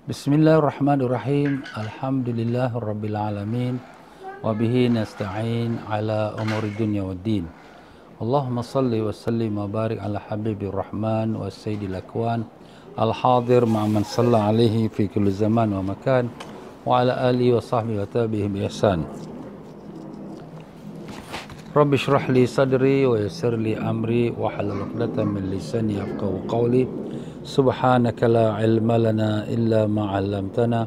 Bismillahirrahmanirrahim. Alhamdulillahirabbil alamin. Wa bihi nasta'in ala umuri dunya waddin. Allahumma salli wa sallim wa barik ala habibir rahman wa sayyidil akwan al-hadir ma'aman salla alaihi fi kulli zaman wa makan wa ala alihi wa sahbihi wa tabi'ihim bi ihsan. Rabbi shrah li sadri wa yassir li amri wa halul 'uqdatam min lisani yafqahu qawli. Subhanaka la ilma lana illa ma 'allamtana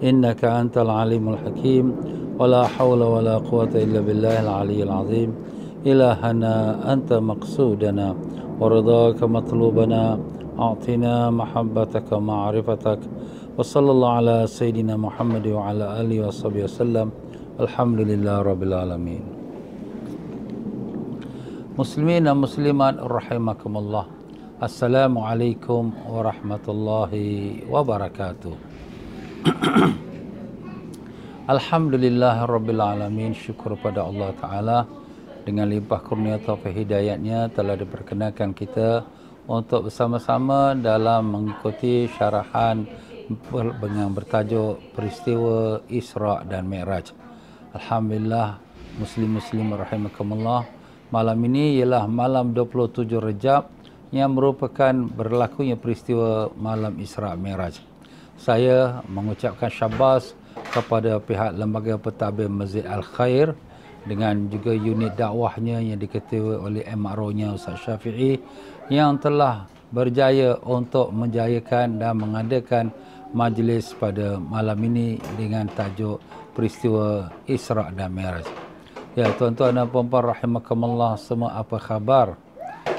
innaka antal alimul hakim wa la hawla wa la quwwata illa billahil aliyyil azim. Ilahana anta maqsudana wa ridaka matlubana a'tina mahabbataka ma'rifatak wa sallallahu ala sayyidina Muhammad wa ala alihi wa sahbihi wasallam. Alhamdulillah rabbil alamin. Muslimin dan muslimat rahimakumullah. Assalamualaikum warahmatullahi wabarakatuh. Alhamdulillah rabbil alamin. Syukur pada Allah Ta'ala, dengan limpah kurnia taufik hidayatnya telah diperkenankan kita untuk bersama-sama dalam mengikuti syarahan yang bertajuk peristiwa Isra' dan Mi'raj. Alhamdulillah muslim-muslim rahimakumullah. Malam ini ialah malam 27 Rejab yang merupakan berlakunya peristiwa malam Isra' Mi'raj. Saya mengucapkan syabas kepada pihak Lembaga Pentadbir Masjid Al-Khair dengan juga unit dakwahnya yang diketuai oleh MRO-nya Ustaz Syafi'i yang telah berjaya untuk menjayakan dan mengadakan majlis pada malam ini dengan tajuk peristiwa Isra' dan Mi'raj. Ya, tuan-tuan dan puan-puan rahimakumullah, semua apa khabar?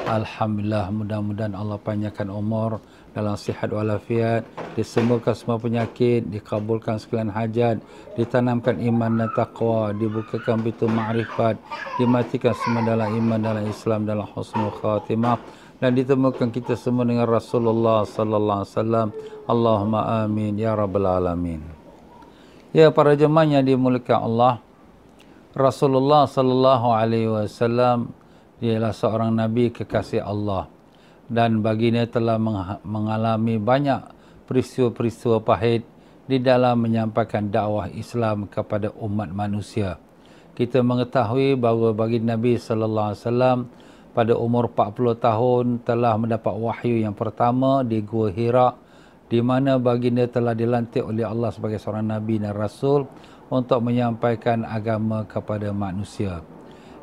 Alhamdulillah, mudah-mudahan Allah panjangkan umur dalam sihat walafiat, disembuhkan semua penyakit, dikabulkan sekalian hajat, ditanamkan iman dan taqwa, dibukakan pintu ma'rifat, dimatikan semua dalam iman, dalam Islam, dalam husnul khatimah, dan ditemukan kita semua dengan Rasulullah sallallahu alaihi wasallam. Allahumma amin ya rabbal alamin. Ya, para jemaah yang dimuliakan Allah, Rasulullah sallallahu alaihi wasallam ialah seorang nabi kekasih Allah, dan baginda telah mengalami banyak peristiwa-peristiwa pahit di dalam menyampaikan dakwah Islam kepada umat manusia. Kita mengetahui bahawa baginda Nabi sallallahu alaihi wasallam pada umur 40 tahun telah mendapat wahyu yang pertama di Gua Hira, di mana baginda telah dilantik oleh Allah sebagai seorang nabi dan rasul untuk menyampaikan agama kepada manusia.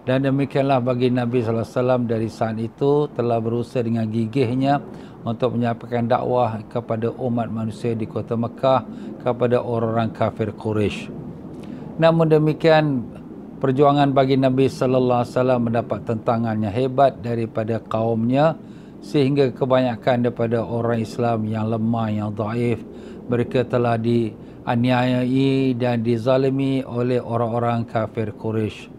Dan demikianlah bagi Nabi sallallahu alaihi wasallam dari saat itu telah berusaha dengan gigihnya untuk menyampaikan dakwah kepada umat manusia di kota Mekah kepada orang-orang kafir Quraisy. Namun demikian, perjuangan bagi Nabi sallallahu alaihi wasallam mendapat tentangan yang hebat daripada kaumnya, sehingga kebanyakan daripada orang Islam yang lemah, yang dhaif, mereka telah dianiayai dan dizalimi oleh orang-orang kafir Quraisy.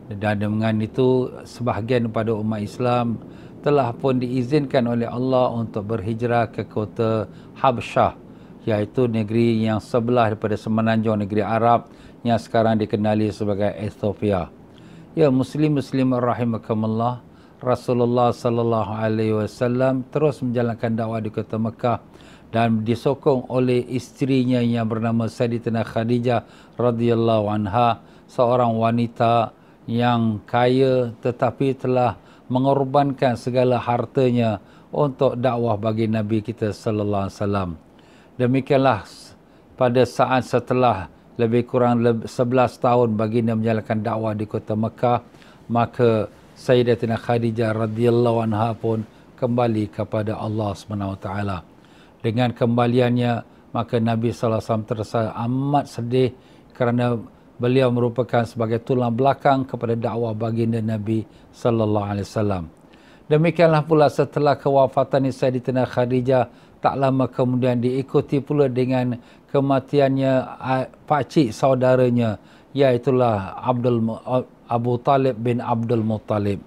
Dan dengan itu, sebahagian daripada umat Islam telah pun diizinkan oleh Allah untuk berhijrah ke kota Habsyah, iaitu negeri yang sebelah daripada semenanjung negeri Arab yang sekarang dikenali sebagai Ethiopia. Ya, muslim-muslim rahimakumullah, Rasulullah sallallahu alaihi wasallam terus menjalankan dakwah di kota Mekah dan disokong oleh isterinya yang bernama Sayyidatina Khadijah radhiyallahu anha, seorang wanita yang kaya tetapi telah mengorbankan segala hartanya untuk dakwah bagi Nabi kita sallallahu alaihi wasallam. Demikianlah pada saat setelah lebih kurang 11 tahun baginda menjalankan dakwah di kota Mekah, maka Sayyidatina Khadijah radhiyallahu anha pun kembali kepada Allah Subhanahu wa taala. Dengan kembaliannya, maka Nabi sallallahu alaihi wasallam terasa amat sedih kerana beliau merupakan sebagai tulang belakang kepada dakwah baginda Nabi sallallahu alaihi wasallam. Demikianlah pula setelah kewafatan Sayyidatina Khadijah, tak lama kemudian diikuti pula dengan kematiannya pakcik saudaranya, iaitulah Abu Talib bin Abdul Muttalib.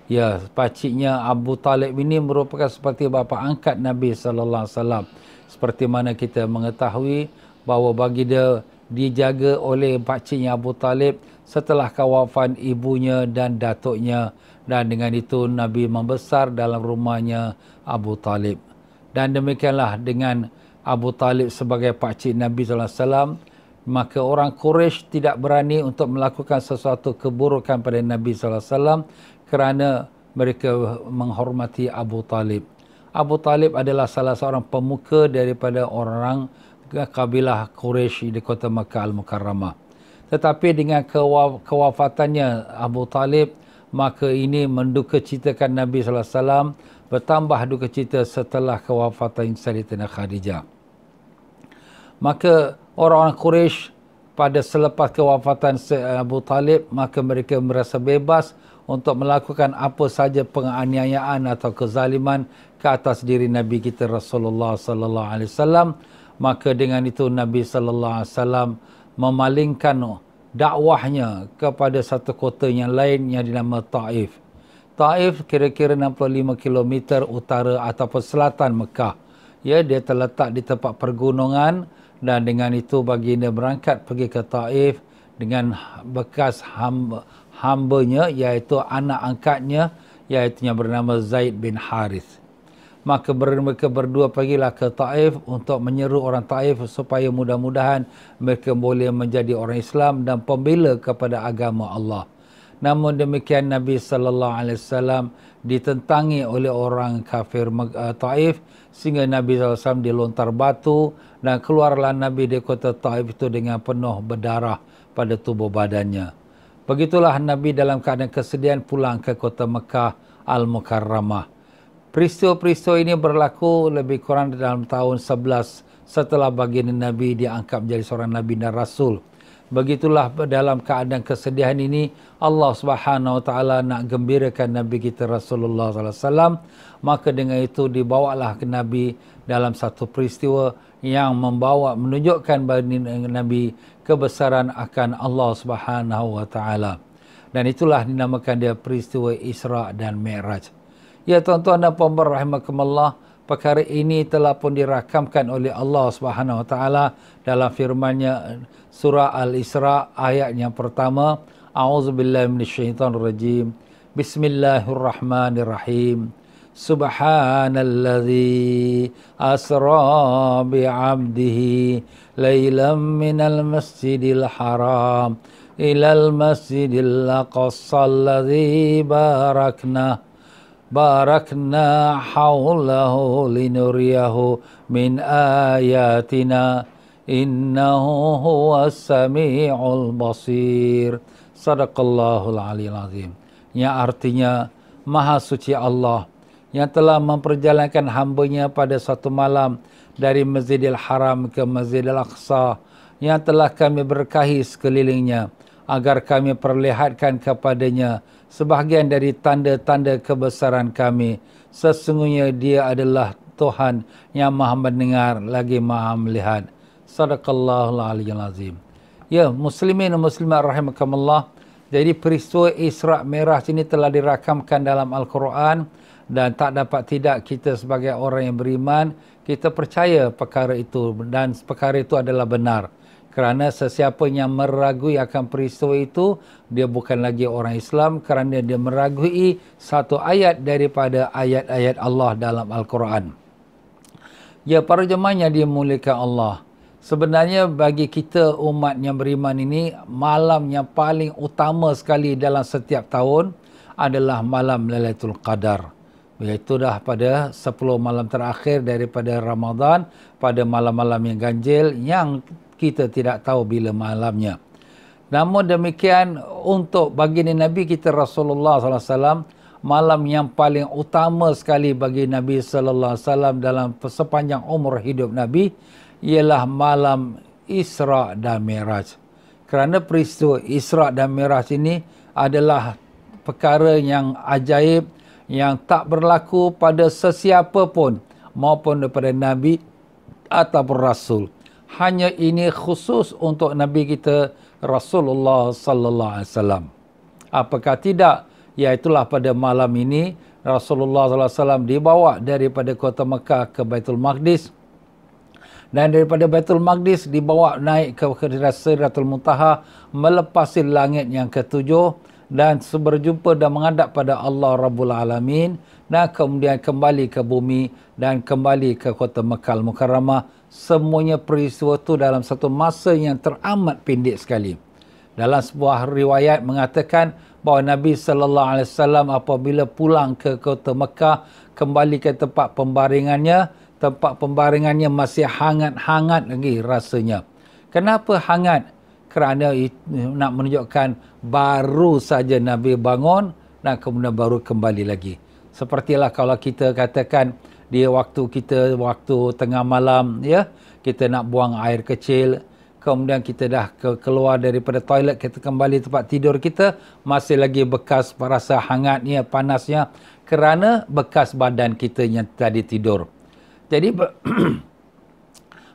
Ya, pakciknya Abu Talib ini merupakan seperti bapa angkat Nabi sallallahu alaihi wasallam. Seperti mana kita mengetahui bahawa baginda dijaga oleh pakciknya Abu Talib setelah kewafatan ibunya dan datuknya, dan dengan itu Nabi membesar dalam rumahnya Abu Talib. Dan demikianlah dengan Abu Talib sebagai pakcik Nabi SAW, maka orang Quraisy tidak berani untuk melakukan sesuatu keburukan pada Nabi SAW kerana mereka menghormati Abu Talib. Abu Talib adalah salah seorang pemuka daripada orang kabilah Quraisy di kota Makkah Al-Mukarramah. Tetapi dengan kewafatannya Abu Talib, maka ini menduka citakan Nabi SAW, bertambah duka cita setelah kewafatan Sayyidatina Khadijah. Maka orang-orang Quraisy pada selepas kewafatan Abu Talib, maka mereka merasa bebas untuk melakukan apa saja penganiayaan atau kezaliman ke atas diri Nabi kita Rasulullah sallallahu alaihi wasallam. Maka dengan itu Nabi sallallahu alaihi wasallam memalingkan dakwahnya kepada satu kota yang lain yang dinama Taif. Taif kira-kira 65 km utara ataupun selatan Mekah. Ya, dia terletak di tempat pergunungan, dan dengan itu baginda berangkat pergi ke Taif dengan bekas hambanya, iaitu anak angkatnya, iaitu yang bernama Zaid bin Harith. Maka mereka berdua pergilah ke Taif untuk menyeru orang Taif supaya mudah-mudahan mereka boleh menjadi orang Islam dan pembela kepada agama Allah. Namun demikian Nabi sallallahu alaihi wasallam ditentangi oleh orang kafir Taif, sehingga Nabi SAW dilontar batu dan keluarlah Nabi di kota Taif itu dengan penuh berdarah pada tubuh badannya. Begitulah Nabi dalam keadaan kesedihan pulang ke kota Mekah Al-Mukarramah. Peristiwa-peristiwa ini berlaku lebih kurang dalam tahun 11 setelah baginda Nabi diangkat menjadi seorang Nabi dan Rasul. Begitulah dalam keadaan kesedihan ini Allah Subhanahu Wa Taala nak gembirakan Nabi kita Rasulullah Sallallahu Alaihi Wasallam. Maka dengan itu dibawalah ke Nabi dalam satu peristiwa yang menunjukkan bagi Nabi kebesaran akan Allah Subhanahu Wa Taala. Dan itulah dinamakan dia peristiwa Isra dan Mi'raj. Ya tuan-tuan dan puan-puan rahimakumullah, perkara ini telah pun dirakamkan oleh Allah Subhanahu Wa Taala dalam firman-Nya surah Al-Isra ayat yang pertama. A'udzubillahi minasyaitonirrajim. Bismillahirrahmanirrahim. Subhanalladzi asra bi'abdihi lailan minal masjidil haram ilal masjidil aqsa alladzi barakna haulahu linuriyahu min ayatina innahu huwas sami'ul basir. Sadaqallahul aliyil azim. Yang artinya Maha Suci Allah yang telah memperjalankan hamba-Nya pada satu malam dari Masjidil Haram ke Masjidil Aqsa, yang telah kami berkahi sekelilingnya agar kami perlihatkan kepadanya sebahagian dari tanda-tanda kebesaran kami. Sesungguhnya Dia adalah Tuhan yang Maha mendengar lagi Maha melihat. Sadaqallahul aliyyil azim. Ya, muslimin dan muslimat rahimakumullah. Jadi peristiwa Isra Mi'raj ini telah dirakamkan dalam Al-Quran, dan tak dapat tidak kita sebagai orang yang beriman, kita percaya perkara itu, dan perkara itu adalah benar. Kerana sesiapa yang meragui akan peristiwa itu, dia bukan lagi orang Islam, kerana dia meragui satu ayat daripada ayat-ayat Allah dalam Al-Quran. Ya, para jemaah yang dimuliakan Allah, sebenarnya bagi kita umat yang beriman ini, malam yang paling utama sekali dalam setiap tahun adalah malam Lailatul Qadar. Iaitu dah pada 10 malam terakhir daripada Ramadan, pada malam-malam yang ganjil yang kita tidak tahu bila malamnya. Namun demikian, untuk baginda Nabi kita Rasulullah SAW, malam yang paling utama sekali bagi Nabi SAW dalam sepanjang umur hidup Nabi ialah malam Isra dan Mi'raj. Kerana peristiwa Isra dan Mi'raj ini adalah perkara yang ajaib, yang tak berlaku pada sesiapa pun, maupun daripada Nabi ataupun Rasul. Hanya ini khusus untuk Nabi kita Rasulullah sallallahu alaihi wasallam. Apakah tidak? Iaitulah pada malam ini Rasulullah sallallahu alaihi wasallam dibawa daripada kota Mekah ke Baitul Maqdis, dan daripada Baitul Maqdis dibawa naik ke Sidratul Muntaha, melepasi langit yang ketujuh, dan berjumpa dan menghadap pada Allah Rabbul Alamin, dan kemudian kembali ke bumi dan kembali ke kota Mekah Al-Mukarramah semuanya peristiwa itu dalam satu masa yang teramat pendek sekali. Dalam sebuah riwayat mengatakan bahawa Nabi sallallahu alaihi wasallam apabila pulang ke kota Mekah, kembali ke tempat pembaringannya masih hangat-hangat lagi rasanya. Kenapa hangat? Kerana nak menunjukkan baru saja Nabi bangun dan kemudian baru kembali lagi. Sepertilah kalau kita katakan waktu tengah malam, ya, kita nak buang air kecil, kemudian kita dah keluar daripada toilet, kita kembali tempat tidur kita, masih lagi bekas rasa hangatnya, panasnya, kerana bekas badan kita yang tadi tidur. Jadi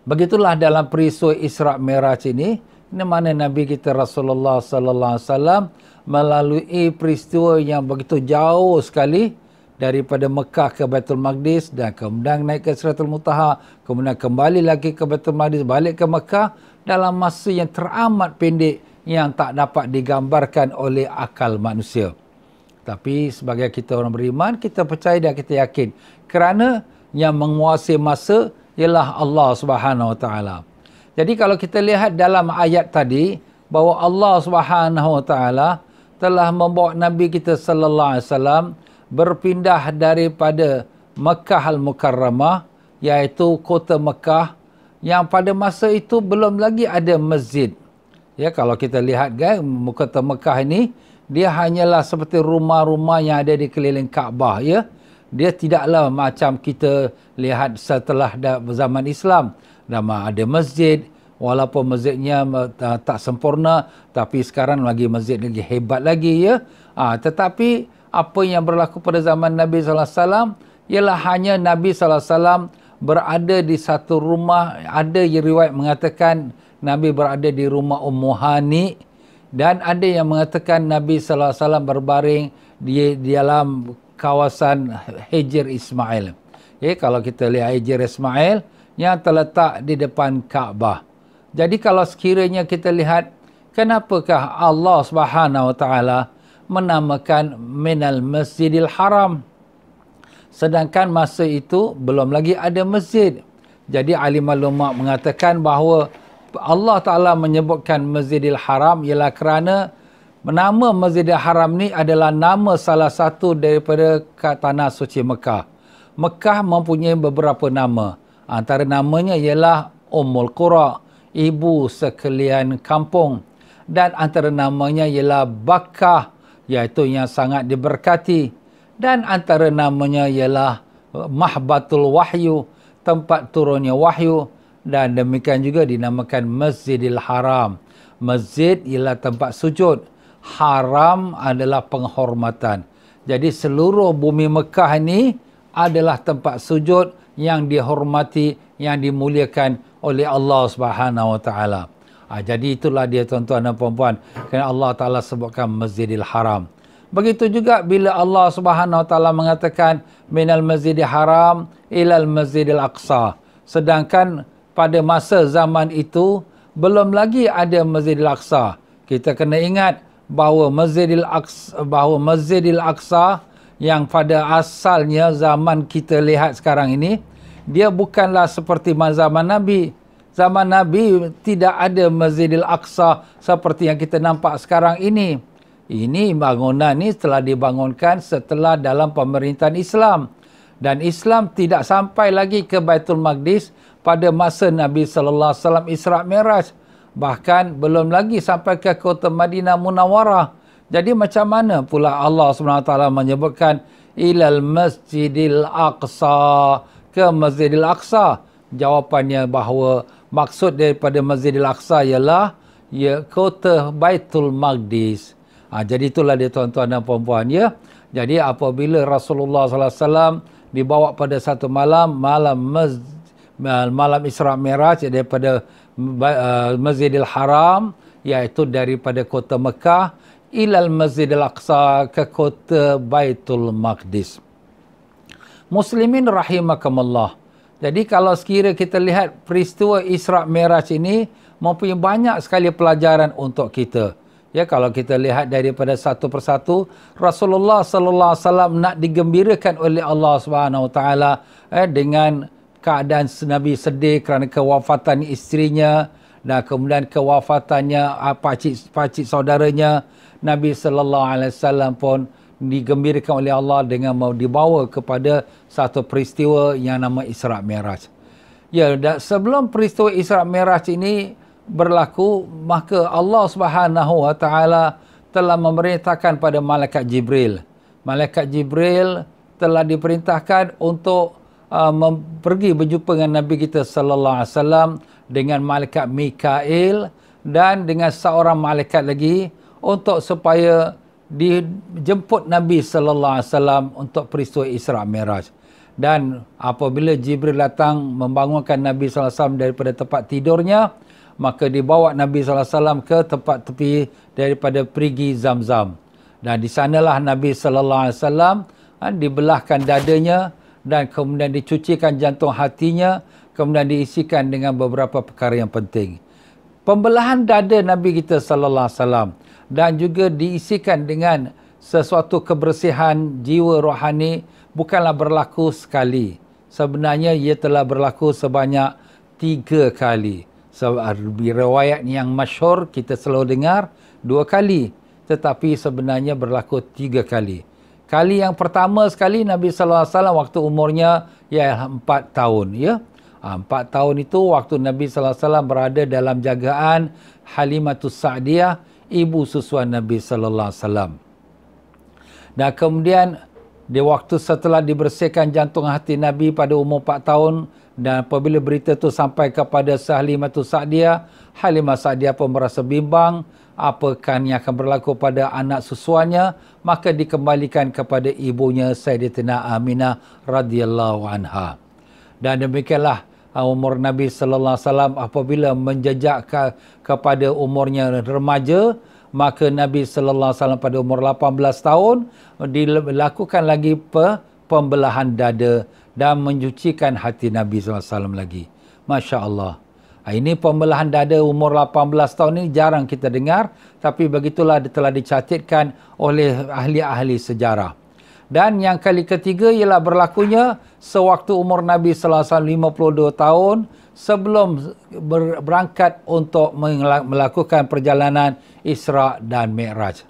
begitulah dalam peristiwa Isra' Mi'raj ini, di mana Nabi kita Rasulullah sallallahu alaihi wasallam melalui peristiwa yang begitu jauh sekali daripada Mekah ke Baitul Maqdis dan kemudian naik ke Sidratul Muntaha, kemudian kembali lagi ke Baitul Maqdis, balik ke Mekah dalam masa yang teramat pendek yang tak dapat digambarkan oleh akal manusia. Tapi sebagai kita orang beriman, kita percaya dan kita yakin kerana yang menguasai masa ialah Allah Subhanahu Wa Taala. Jadi kalau kita lihat dalam ayat tadi bahawa Allah Subhanahu Wa Taala telah membawa Nabi kita sallallahu alaihi wasallam berpindah daripada Mekah Al-Mukarramah, iaitu kota Mekah yang pada masa itu belum lagi ada masjid. Ya, kalau kita lihat kan, kota Mekah ini dia hanyalah seperti rumah-rumah yang ada di keliling Kaabah, ya. Dia tidaklah macam kita lihat setelah zaman Islam. Nama ada masjid, walaupun masjidnya tak sempurna, tapi sekarang lagi masjid lagi hebat lagi, ya. Tetapi apa yang berlaku pada zaman Nabi sallallahu alaihi wasallam ialah hanya Nabi sallallahu alaihi wasallam berada di satu rumah. Ada riwayat mengatakan Nabi berada di rumah Ummu Hani, dan ada yang mengatakan Nabi sallallahu alaihi wasallam berbaring di dalam kawasan Hijr Ismail. Kalau kita lihat Hijr Ismail yang terletak di depan Kaabah. Jadi kalau sekiranya kita lihat, kenapakah Allah Subhanahu Wa Taala menamakan minal masjidil haram, sedangkan masa itu belum lagi ada masjid. Jadi alim ulama mengatakan bahawa Allah Ta'ala menyebutkan masjidil haram ialah kerana nama masjidil haram ni adalah nama salah satu daripada tanah suci Mekah. Mekah mempunyai beberapa nama, antara namanya ialah Ummul Qura, ibu sekalian kampung, dan antara namanya ialah Bakkah, iaitu yang sangat diberkati, dan antara namanya ialah Mahbatul Wahyu, tempat turunnya wahyu, dan demikian juga dinamakan Masjidil Haram. Masjid ialah tempat sujud, haram adalah penghormatan. Jadi seluruh bumi Mekah ini adalah tempat sujud yang dihormati, yang dimuliakan oleh Allah Subhanahu Wa Taala. Jadi itulah dia tuan-tuan dan puan-puan, kerana Allah Ta'ala sebutkan Masjidil Haram. Begitu juga bila Allah Subhanahu Wa Taala mengatakan minal Masjidil Haram ilal Masjidil Aqsa. Sedangkan pada masa zaman itu belum lagi ada Masjidil Aqsa. Kita kena ingat bahawa Masjidil Aqsa yang pada asalnya zaman kita lihat sekarang ini, dia bukanlah seperti zaman Nabi. Zaman Nabi tidak ada Masjidil Aqsa seperti yang kita nampak sekarang ini. Ini bangunan ini telah dibangunkan setelah dalam pemerintahan Islam. Dan Islam tidak sampai lagi ke Baitul Maqdis pada masa Nabi sallallahu alaihi wasallam Isra' Mi'raj. Bahkan belum lagi sampai ke kota Madinah Munawwarah. Jadi macam mana pula Allah SWT menyebutkan ilal Masjidil Aqsa, ke Masjidil Aqsa? Jawapannya bahawa maksud daripada Masjidil Aqsa ialah kota Baitul Maqdis. Jadi itulah dia tuan-tuan dan puan-puan, ya. Jadi apabila Rasulullah SAW dibawa pada satu malam Isra' Mi'raj daripada Masjidil Haram, iaitu daripada kota Mekah ilal Masjidil Aqsa, ke kota Baitul Maqdis. Muslimin rahimakumullah. Jadi kalau sekira kita lihat peristiwa Isra' Mi'raj ini mempunyai banyak sekali pelajaran untuk kita. Ya, kalau kita lihat daripada satu persatu, Rasulullah sallallahu alaihi wasallam nak digembirakan oleh Allah Subhanahu Wa Taala dengan keadaan Nabi sedih kerana kewafatan isterinya dan kemudian kewafatannya pakcik saudaranya, Nabi sallallahu alaihi wasallam pun digembirakan oleh Allah dengan mau dibawa kepada satu peristiwa yang nama Isra' Mi'raj. Ya, sebelum peristiwa Isra' Mi'raj ini berlaku, maka Allah Subhanahu wa taala telah memerintahkan pada malaikat Jibril. Malaikat Jibril telah diperintahkan untuk pergi berjumpa dengan Nabi kita sallallahu alaihi wasallam, dengan malaikat Mikail dan dengan seorang malaikat lagi untuk supaya dijemput Nabi sallallahu alaihi wasallam untuk peristiwa Isra' Mi'raj. Dan apabila Jibril datang membangunkan Nabi sallallahu alaihi wasallam daripada tempat tidurnya, maka dibawa Nabi sallallahu alaihi wasallam ke tempat tepi daripada perigi Zamzam. Dan di sanalah Nabi sallallahu alaihi wasallam dibelahkan dadanya dan kemudian dicucikan jantung hatinya, kemudian diisikan dengan beberapa perkara yang penting. Pembelahan dada Nabi kita sallallahu alaihi wasallam dan juga diisikan dengan sesuatu kebersihan jiwa rohani bukanlah berlaku sekali. Sebenarnya ia telah berlaku sebanyak 3 kali. Riwayat yang masyhur kita selalu dengar 2 kali, tetapi sebenarnya berlaku 3 kali. Kali yang pertama sekali Nabi sallallahu alaihi wasallam waktu umurnya ialah 4 tahun, ya. 4 tahun itu waktu Nabi sallallahu alaihi wasallam berada dalam jagaan Halimatus Sa'diyah, ibu susuan Nabi sallallahu alaihi wasallam. Dan kemudian di waktu setelah dibersihkan jantung hati Nabi pada umur 4 tahun, dan apabila berita itu sampai kepada Halimatus Sa'diyah, Halimah Sa'diyah pun merasa bimbang apakah yang akan berlaku pada anak susuannya, maka dikembalikan kepada ibunya Sayyidatina Aminah radhiyallahu anha. Dan demikianlah umur Nabi sallallahu alaihi wasallam apabila menjejak kepada umurnya remaja, maka Nabi sallallahu alaihi wasallam pada umur 18 tahun dilakukan lagi pembelahan dada dan mencucikan hati Nabi sallallahu alaihi wasallam lagi. Masya-Allah. Ini pembelahan dada umur 18 tahun ini jarang kita dengar, tapi begitulah telah dicatatkan oleh ahli-ahli sejarah. Dan yang kali ketiga ialah berlakunya sewaktu umur Nabi sallallahu alaihi wasallam 52 tahun sebelum berangkat untuk melakukan perjalanan Isra' dan Mi'raj.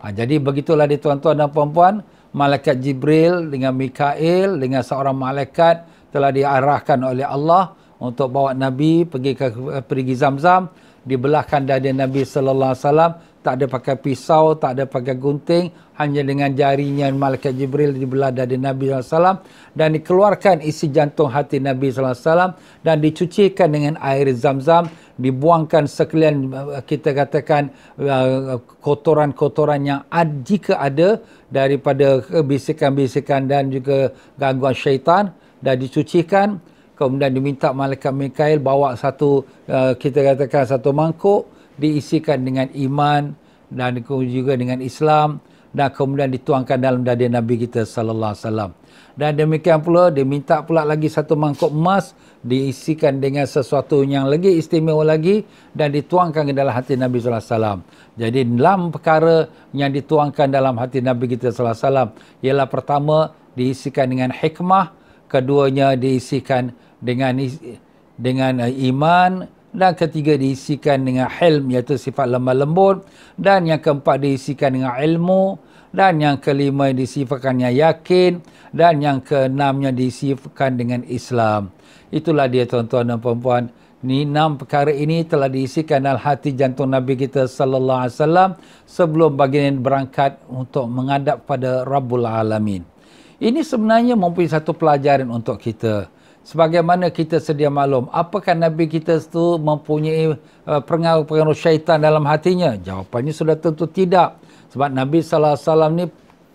Jadi begitulah di tuan-tuan dan puan-puan, malaikat Jibril dengan Mikail dengan seorang malaikat telah diarahkan oleh Allah untuk bawa Nabi pergi Zamzam, dibelahkan dada Nabi sallallahu alaihi wasallam, tak ada pakai pisau, tak ada pakai gunting, hanya dengan jarinya malaikat Jibril dibelah dada Nabi sallallahu alaihi wasallam dan dikeluarkan isi jantung hati Nabi sallallahu alaihi wasallam dan dicucikan dengan air Zamzam, dibuangkan sekalian kita katakan kotoran-kotoran yang jika ada daripada bisikan-bisikan dan juga gangguan syaitan, dan dicucikan. Kemudian diminta malaikat Mikail bawa satu kita katakan satu mangkuk diisikan dengan iman dan juga dengan Islam, dan kemudian dituangkan dalam dada Nabi kita sallallahu alaihi wasallam. Dan demikian pula diminta pula lagi satu mangkuk emas diisikan dengan sesuatu yang lagi istimewa lagi dan dituangkan ke dalam hati Nabi sallallahu alaihi wasallam. Jadi 6 perkara yang dituangkan dalam hati Nabi kita sallallahu alaihi wasallam ialah pertama diisikan dengan hikmah, keduanya diisikan dengan iman, dan ketiga diisikan dengan hilm iaitu sifat lemah lembut, dan yang keempat diisikan dengan ilmu, dan yang kelima disifatkannya yakin, dan yang keenamnya disifatkan dengan Islam. Itulah dia tuan-tuan dan puan-puan. Ni 6 perkara ini telah diisikan dalam hati jantung Nabi kita sallallahu alaihi wasallam sebelum baginda berangkat untuk menghadap pada Rabbul Alamin. Ini sebenarnya mempunyai satu pelajaran untuk kita. Sebagaimana kita sedia maklum, apakah Nabi kita itu mempunyai pengaruh syaitan dalam hatinya? Jawapannya sudah tentu tidak. Sebab Nabi sallallahu alaihi wasallam ni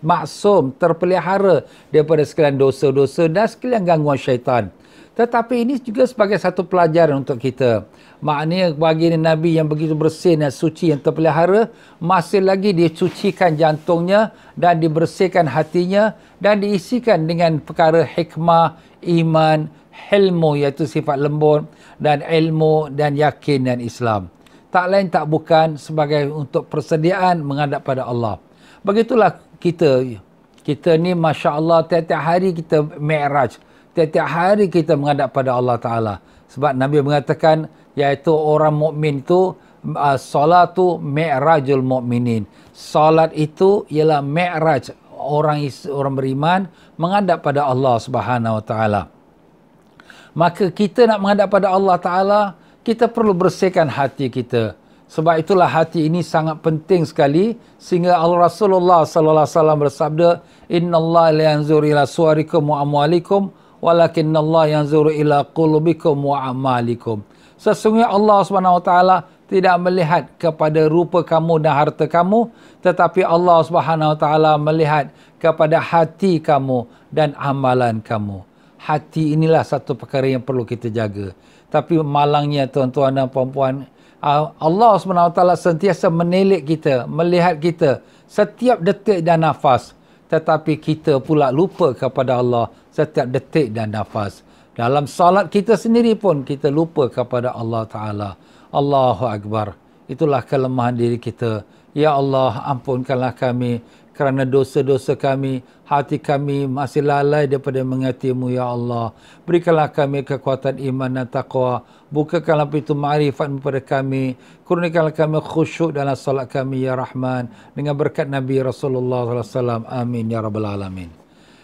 maksum, terpelihara daripada sekalian dosa-dosa dan sekalian gangguan syaitan. Tetapi ini juga sebagai satu pelajaran untuk kita. Maknanya bagi Nabi yang begitu bersih dan suci yang terpelihara, masih lagi dicucikan jantungnya dan dibersihkan hatinya dan diisikan dengan perkara hikmah, iman, hilmu iaitu sifat lembut, dan ilmu dan yakin dan Islam. Tak lain tak bukan sebagai untuk persediaan menghadap pada Allah. Begitulah kita ni Masya Allah tiap-tiap hari kita Mi'raj. Tiap-tiap hari kita menghadap pada Allah Ta'ala. Sebab Nabi mengatakan, iaitu orang mukmin itu, salatu mi'rajul mu'minin. Salat itu ialah mi'raj orang beriman menghadap pada Allah Subhanahu Wa Ta'ala. Maka kita nak menghadap pada Allah Ta'ala, kita perlu bersihkan hati kita. Sebab itulah hati ini sangat penting sekali, sehingga Rasulullah sallallahu alaihi wasallam bersabda, "Innallaha la yanzuru ila suwarikum wa amwalikum, walakinnallaha yanzuru ila qulubikum wa amalikum." Sesungguhnya Allah Subhanahu Wa Ta'ala tidak melihat kepada rupa kamu dan harta kamu, tetapi Allah Subhanahu Wa Ta'ala melihat kepada hati kamu dan amalan kamu. Hati inilah satu perkara yang perlu kita jaga. Tapi malangnya tuan-tuan dan puan-puan, Allah Subhanahu Wa Ta'ala sentiasa menilik kita, melihat kita setiap detik dan nafas. Tetapi kita pula lupa kepada Allah setiap detik dan nafas. Dalam salat kita sendiri pun kita lupa kepada Allah Ta'ala. Allahu Akbar. Itulah kelemahan diri kita. Ya Allah, ampunkanlah kami kerana dosa-dosa kami. Hati kami masih lalai daripada mengingati-Mu, Ya Allah. Berikanlah kami kekuatan iman dan taqwa. Bukakanlah pintu ma'rifat kepada kami. Kurniakanlah kami khusyuk dalam salat kami, Ya Rahman. Dengan berkat Nabi Rasulullah SAW. Amin, Ya Rabbal Alamin.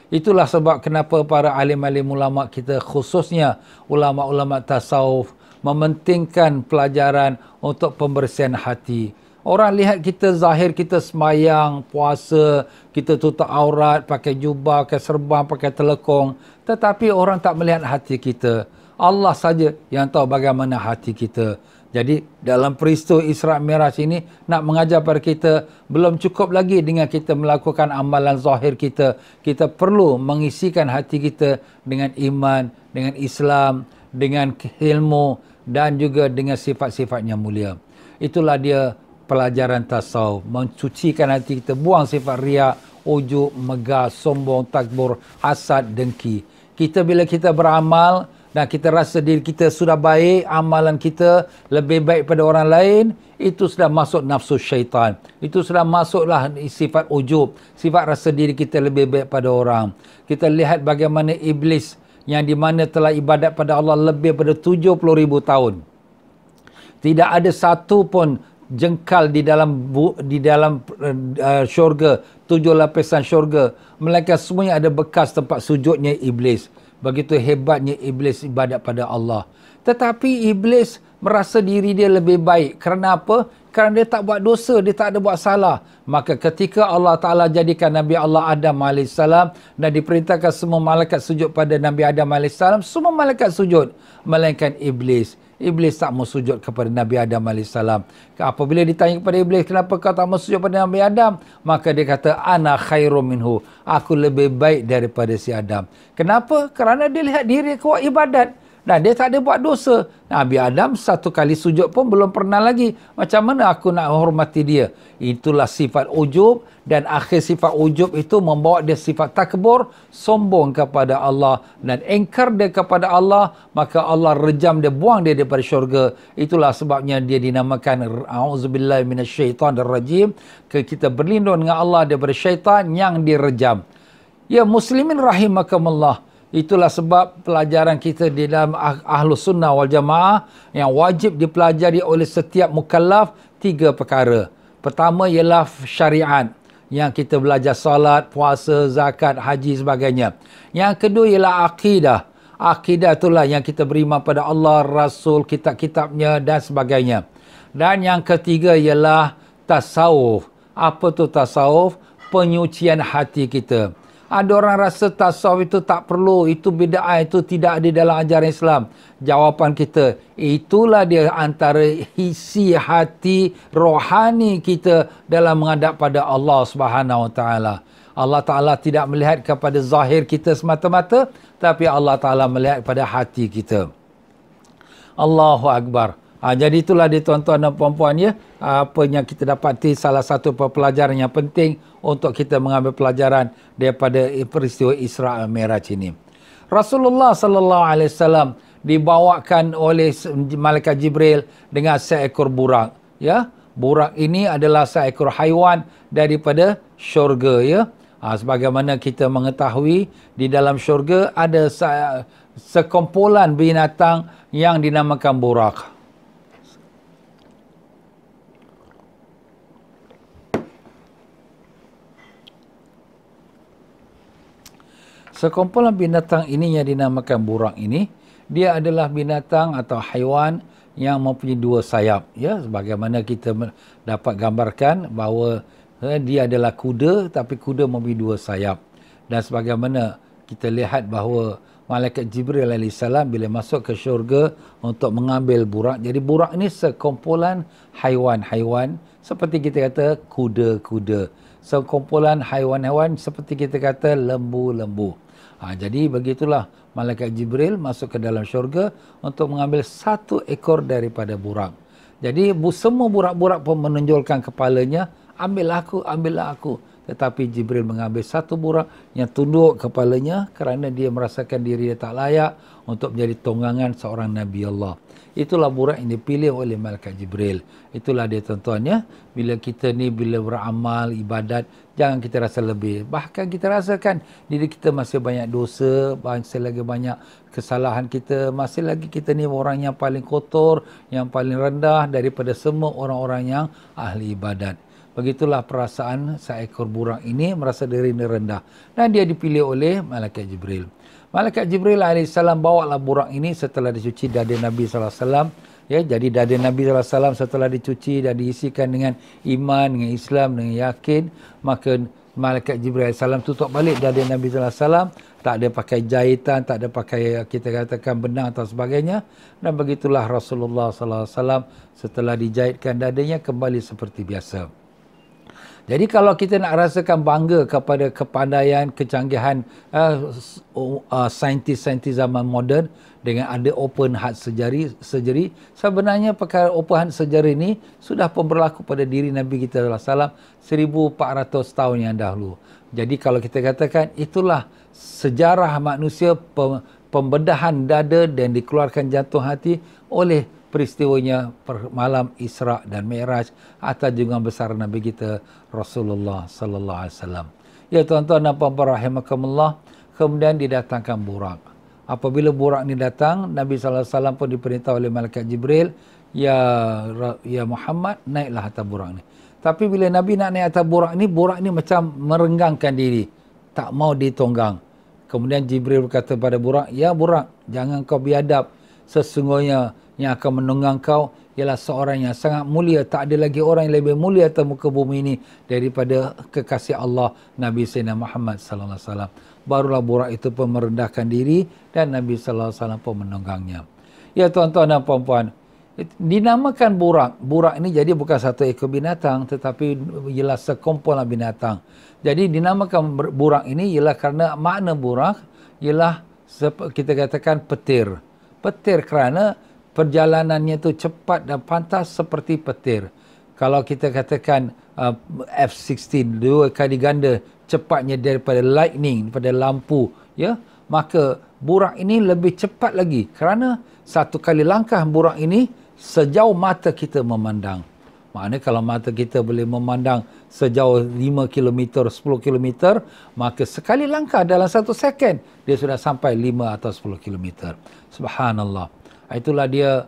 Itulah sebab kenapa para alim-alim ulama kita, khususnya ulama-ulama tasawuf, mementingkan pelajaran untuk pembersihan hati. Orang lihat kita zahir, kita semayang, puasa, kita tutup aurat, pakai jubah, pakai serban, pakai telekong. Tetapi orang tak melihat hati kita. Allah saja yang tahu bagaimana hati kita. Jadi dalam peristiwa Isra' Miraj ini nak mengajar pada kita, belum cukup lagi dengan kita melakukan amalan zahir kita. Kita perlu mengisikan hati kita dengan iman, dengan Islam, dengan ilmu dan juga dengan sifat-sifatnya mulia. Itulah dia pelajaran tasawuf, mencucikan hati kita, buang sifat riak, ujub, megah, sombong, takbur, hasad, dengki. Bila kita beramal dan kita rasa diri kita sudah baik, amalan kita lebih baik pada orang lain, itu sudah masuk nafsu syaitan. Itu sudah masuklah sifat ujub, sifat rasa diri kita lebih baik pada orang. Kita lihat bagaimana iblis yang di mana telah ibadat pada Allah lebih pada 70,000 tahun. Tidak ada satu pun jengkal di dalam syurga, 7 lapisan syurga, melainkan semuanya ada bekas tempat sujudnya iblis. Begitu hebatnya iblis ibadat pada Allah. Tetapi iblis merasa diri dia lebih baik. Kerana apa? Kerana dia tak buat dosa, dia tak ada buat salah. Maka ketika Allah Ta'ala jadikan Nabi Allah Adam AS dan diperintahkan semua malaikat sujud pada Nabi Adam AS, semua malaikat sujud, melainkan iblis. Iblis tak mau sujud kepada Nabi Adam AS. Apabila ditanya kepada iblis, kenapa kau tak mau sujud pada Nabi Adam? Maka dia kata, ana khairum minhu. Aku lebih baik daripada si Adam. Kenapa? Kerana dia lihat diri kuat ibadat. Dan dia tak ada buat dosa. Nabi Adam satu kali sujud pun belum pernah lagi. Macam mana aku nak hormati dia? Itulah sifat ujub. Dan akhir sifat ujub itu membawa dia sifat takbur, sombong kepada Allah dan engkar dia kepada Allah. Maka Allah rejam dia, buang dia daripada syurga. Itulah sebabnya dia dinamakan a'udzubillahi minasyaitanirrajim. Kita berlindung dengan Allah daripada syaitan yang direjam. Ya muslimin rahimakumullah. Itulah sebab pelajaran kita di dalam Ahlus Sunnah wal Jamaah yang wajib dipelajari oleh setiap mukallaf 3 perkara. Pertama ialah syariat, yang kita belajar salat, puasa, zakat, haji sebagainya. Yang kedua ialah akidah. Akidah itulah yang kita beriman pada Allah, Rasul, kitab-kitabnya dan sebagainya. Dan yang ketiga ialah tasawuf. Apa tu tasawuf? Penyucian hati kita. Ada orang rasa tasawuf itu tak perlu, itu bid'ah, itu tidak ada dalam ajaran Islam. Jawapan kita, itulah dia antara isi hati rohani kita dalam menghadap pada Allah Subhanahu Wa Taala. Allah Ta'ala tidak melihat kepada zahir kita semata-mata, tapi Allah Ta'ala melihat pada hati kita. Allahu Akbar. Jadi itulah dia tuan-tuan dan puan-puan ya, apa yang kita dapati salah satu pelajaran yang penting untuk kita mengambil pelajaran daripada peristiwa Isra' Miraj ini. Rasulullah sallallahu alaihi wasallam dibawakan oleh malaikat Jibril dengan seekor burak, ya. Burak ini adalah seekor haiwan daripada syurga, ya. Sebagaimana kita mengetahui, di dalam syurga ada sekumpulan binatang yang dinamakan burak. Sekumpulan binatang ini yang dinamakan burak ini, dia adalah binatang atau haiwan yang mempunyai dua sayap. Ya, sebagaimana kita dapat gambarkan bahawa dia adalah kuda, tapi kuda mempunyai dua sayap. Dan sebagaimana kita lihat bahawa Malaikat Jibril AS bila masuk ke syurga untuk mengambil burak. Jadi burak ini sekumpulan haiwan-haiwan seperti kita kata kuda-kuda. Sekumpulan haiwan-haiwan seperti kita kata lembu-lembu. Jadi begitulah Malaikat Jibril masuk ke dalam syurga untuk mengambil satu ekor daripada burak. Jadi semua burak-burak pun menonjolkan kepalanya, ambillah aku. Tetapi Jibril mengambil satu burak yang tunduk kepalanya kerana dia merasakan diri dia tak layak untuk menjadi tunggangan seorang Nabi Allah. Itulah burak yang dipilih oleh Malaikat Jibril. Itulah dia tuan-tuan ya. Bila kita ni bila beramal, ibadat, jangan kita rasa lebih. Bahkan kita rasakan diri kita masih banyak dosa, masih lagi banyak kesalahan kita, masih lagi kita ni orang yang paling kotor, yang paling rendah daripada semua orang-orang yang ahli ibadat. Begitulah perasaan seekor burak ini merasa diri rendah. Dan dia dipilih oleh Malaikat Jibril. Malaikat Jibril AS bawalah burak ini setelah dicuci dada Nabi SAW. Ya, jadi dada Nabi SAW setelah dicuci dan diisikan dengan iman, dengan Islam, dengan yakin, maka Malaikat Jibril AS tutup balik dada Nabi SAW. Tak ada pakai jahitan, tak ada pakai kita katakan benang atau sebagainya. Dan begitulah Rasulullah SAW setelah dijahitkan dadanya kembali seperti biasa. Jadi kalau kita nak rasakan bangga kepada kepandaian, kecanggihan saintis-saintis zaman moden dengan ada open heart surgery, sebenarnya perkara open heart surgery ini sudah pun berlaku pada diri Nabi kita SAW 1400 tahun yang dahulu. Jadi kalau kita katakan itulah sejarah manusia pembedahan dada dan dikeluarkan jantung hati oleh peristiwanya malam Isra dan Mi'raj atas junjungan besar Nabi kita Rasulullah sallallahu alaihi wasallam. Ya tuan-tuan dan puan-puan rahimakumullah, kemudian didatangkan burak. Apabila burak ni datang, Nabi sallallahu alaihi wasallam pun diperintah oleh Malaikat Jibril, ya Muhammad, naiklah atas burak ni. Tapi bila Nabi nak naik atas burak ni macam merenggangkan diri, tak mau ditunggang. Kemudian Jibril berkata pada burak, ya burak, jangan kau biadab. Sesungguhnya yang akan menunggang kau ialah seorang yang sangat mulia. Tak ada lagi orang yang lebih mulia atas muka bumi ini daripada kekasih Allah Nabi Sayyidina Muhammad sallallahu alaihi wasallam. Barulah burak itu pun merendahkan diri dan Nabi sallallahu alaihi wasallam pun menunggangnya. Ya tuan-tuan dan puan-puan, dinamakan burak. Burak ini jadi bukan satu ekor binatang tetapi ialah sekumpulan binatang. Jadi dinamakan burak ini ialah kerana makna burak ialah kita katakan petir. Petir kerana perjalanannya itu cepat dan pantas seperti petir. Kalau kita katakan F-16 dua kali ganda cepatnya daripada lightning, daripada lampu, ya, maka burak ini lebih cepat lagi kerana satu kali langkah burak ini sejauh mata kita memandang. Maknanya kalau mata kita boleh memandang sejauh 5 km, 10 km, maka sekali langkah dalam 1 second dia sudah sampai 5 atau 10 km. Subhanallah. Itulah dia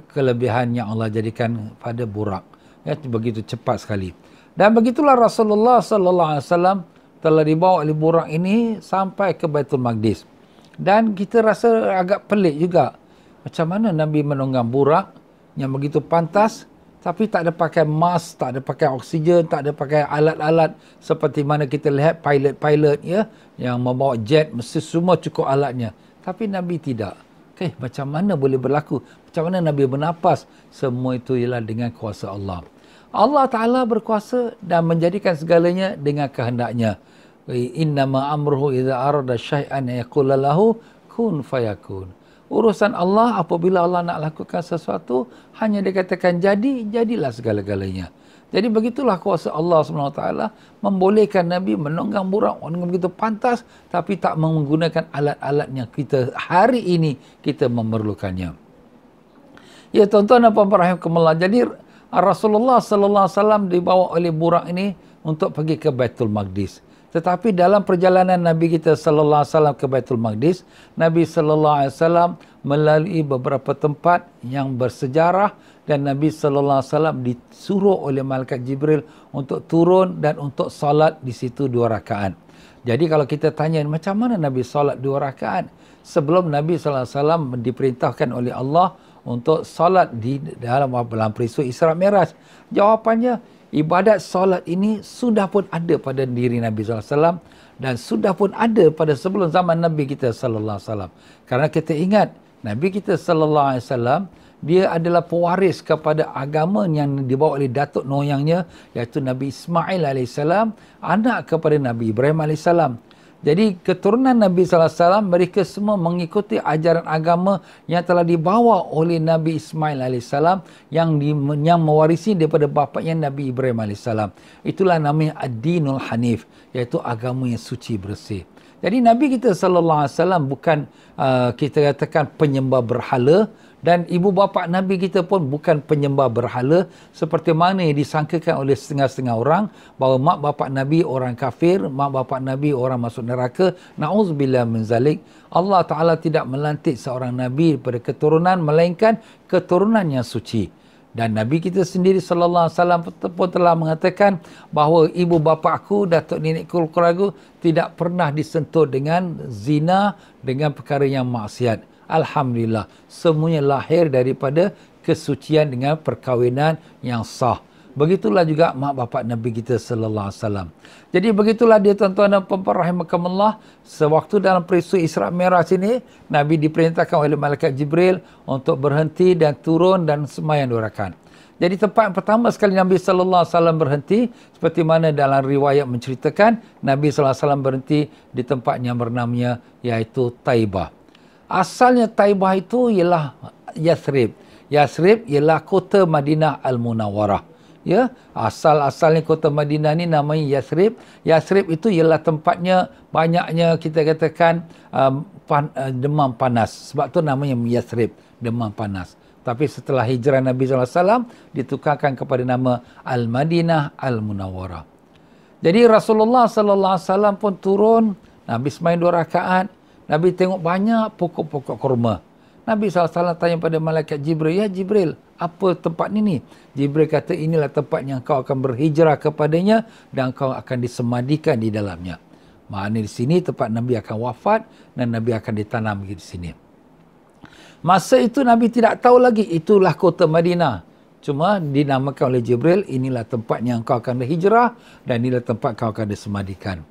kelebihan yang Allah jadikan pada burak. Ya, begitu cepat sekali. Dan begitulah Rasulullah sallallahu alaihi wasallam telah dibawa oleh burak ini sampai ke Baitul Maqdis. Dan kita rasa agak pelik juga. Macam mana Nabi menunggang burak yang begitu pantas tapi tak ada pakai mask, tak ada pakai oksigen, tak ada pakai alat-alat seperti mana kita lihat pilot-pilot ya yang membawa jet mesti semua cukup alatnya. Tapi Nabi tidak. Macam mana boleh berlaku? Macam mana Nabi bernapas? Semua itu ialah dengan kuasa Allah. Allah Ta'ala berkuasa dan menjadikan segalanya dengan kehendaknya. Innama amruhu idza arada syai'an yaqulu lahu kun fayakun. Urusan Allah apabila Allah nak lakukan sesuatu, hanya dia katakan jadi, jadilah segala-galanya. Jadi begitulah kuasa Allah SWT membolehkan Nabi menunggang burak dengan begitu pantas tapi tak menggunakan alat-alat yang kita hari ini kita memerlukannya. Ya tuan-tuan dan puan-puan rahimakumullah. Jadi Rasulullah sallallahu alaihi wasallam dibawa oleh burak ini untuk pergi ke Baitul Maqdis. Tetapi dalam perjalanan Nabi kita sallallahu alaihi wasallam ke Baitul Maqdis, Nabi sallallahu alaihi wasallam melalui beberapa tempat yang bersejarah dan Nabi sallallahu alaihi wasallam disuruh oleh malaikat Jibril untuk turun dan untuk solat di situ 2 rakaat. Jadi kalau kita tanya macam mana Nabi solat 2 rakaat? Sebelum Nabi sallallahu alaihi wasallam diperintahkan oleh Allah untuk solat di dalam peristiwa Isra Mi'raj. Jawapannya, ibadat solat ini sudah pun ada pada diri Nabi sallallahu alaihi wasallam dan sudah pun ada pada sebelum zaman Nabi kita sallallahu alaihi wasallam. Karena kita ingat Nabi kita sallallahu alaihi wasallam dia adalah pewaris kepada agama yang dibawa oleh datuk moyangnya, iaitu Nabi Ismail AS, anak kepada Nabi Ibrahim AS. Jadi keturunan Nabi SAW, mereka semua mengikuti ajaran agama yang telah dibawa oleh Nabi Ismail AS yang mewarisi daripada bapaknya Nabi Ibrahim AS. Itulah namanya Ad-Dinul Hanif, iaitu agama yang suci bersih. Jadi Nabi kita SAW bukan kita katakan penyembah berhala, dan ibu bapa Nabi kita pun bukan penyembah berhala seperti mana yang disangkakan oleh setengah-setengah orang bahawa mak bapak Nabi orang kafir, mak bapak Nabi orang masuk neraka. Na'udzubillah min zalik. Allah Ta'ala tidak melantik seorang Nabi daripada keturunan melainkan keturunan yang suci. Dan Nabi kita sendiri sallallahu alaihi wasallam pun telah mengatakan bahawa ibu bapa aku, datuk nenekku, keluarga tidak pernah disentuh dengan zina, dengan perkara yang maksiat. Alhamdulillah, semuanya lahir daripada kesucian dengan perkahwinan yang sah. Begitulah juga mak bapak Nabi kita sallallahu alaihi wasallam. Jadi begitulah dia tuan-tuan dan puan-puan rahimakumullah, sewaktu dalam peristiwa Isra Mi'raj ini Nabi diperintahkan oleh malaikat Jibril untuk berhenti dan turun dan sembahyang 2 rakaat. Jadi tempat pertama sekali Nabi sallallahu alaihi wasallam berhenti, seperti mana dalam riwayat menceritakan, Nabi sallallahu alaihi wasallam berhenti di tempat yang bernamanya iaitu Taibah. Asalnya Taibah itu ialah Yathrib. Yathrib ialah kota Madinah Al-Munawwarah. Ya, asal-asalnya kota Madinah ni namanya Yathrib. Yathrib itu ialah tempatnya banyaknya kita katakan demam panas. Sebab tu namanya Yathrib, demam panas. Tapi setelah hijrah Nabi SAW ditukarkan kepada nama Al-Madinah Al-Munawwarah. Jadi Rasulullah SAW pun turun, Nabi sembahyang 2 rakaat. Nabi tengok banyak pokok-pokok kurma. Nabi SAW tanya pada malaikat Jibril, "Ya Jibril, apa tempat ini?" Jibril kata, "Inilah tempat yang kau akan berhijrah kepadanya dan kau akan disemadikan di dalamnya." Maknanya di sini tempat Nabi akan wafat dan Nabi akan ditanam di sini. Masa itu Nabi tidak tahu lagi itulah kota Madinah. Cuma dinamakan oleh Jibril, inilah tempat yang kau akan berhijrah dan inilah tempat kau akan disemadikan.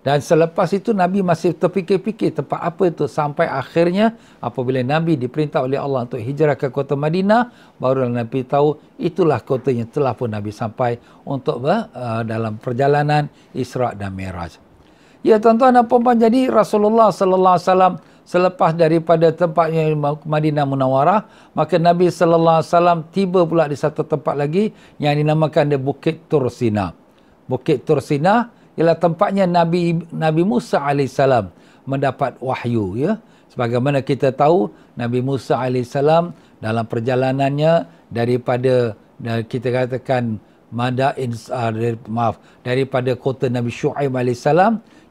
Dan selepas itu Nabi masih terfikir-fikir tempat apa itu, sampai akhirnya apabila Nabi diperintah oleh Allah untuk hijrah ke kota Madinah, barulah Nabi tahu itulah kota yang telah pun Nabi sampai untuk dalam perjalanan Isra dan Mi'raj. Ya tuan-tuan dan puan-puan, jadi Rasulullah sallallahu alaihi wasallam selepas daripada tempatnya Madinah Munawwarah, maka Nabi sallallahu alaihi wasallam tiba pula di satu tempat lagi yang dinamakan Bukit Tursina. Bukit Tursina ialah tempatnya Nabi Musa AS mendapat wahyu. Ya, sebagaimana kita tahu Nabi Musa AS dalam perjalanannya daripada kita katakan daripada kota Nabi Shu'aib AS,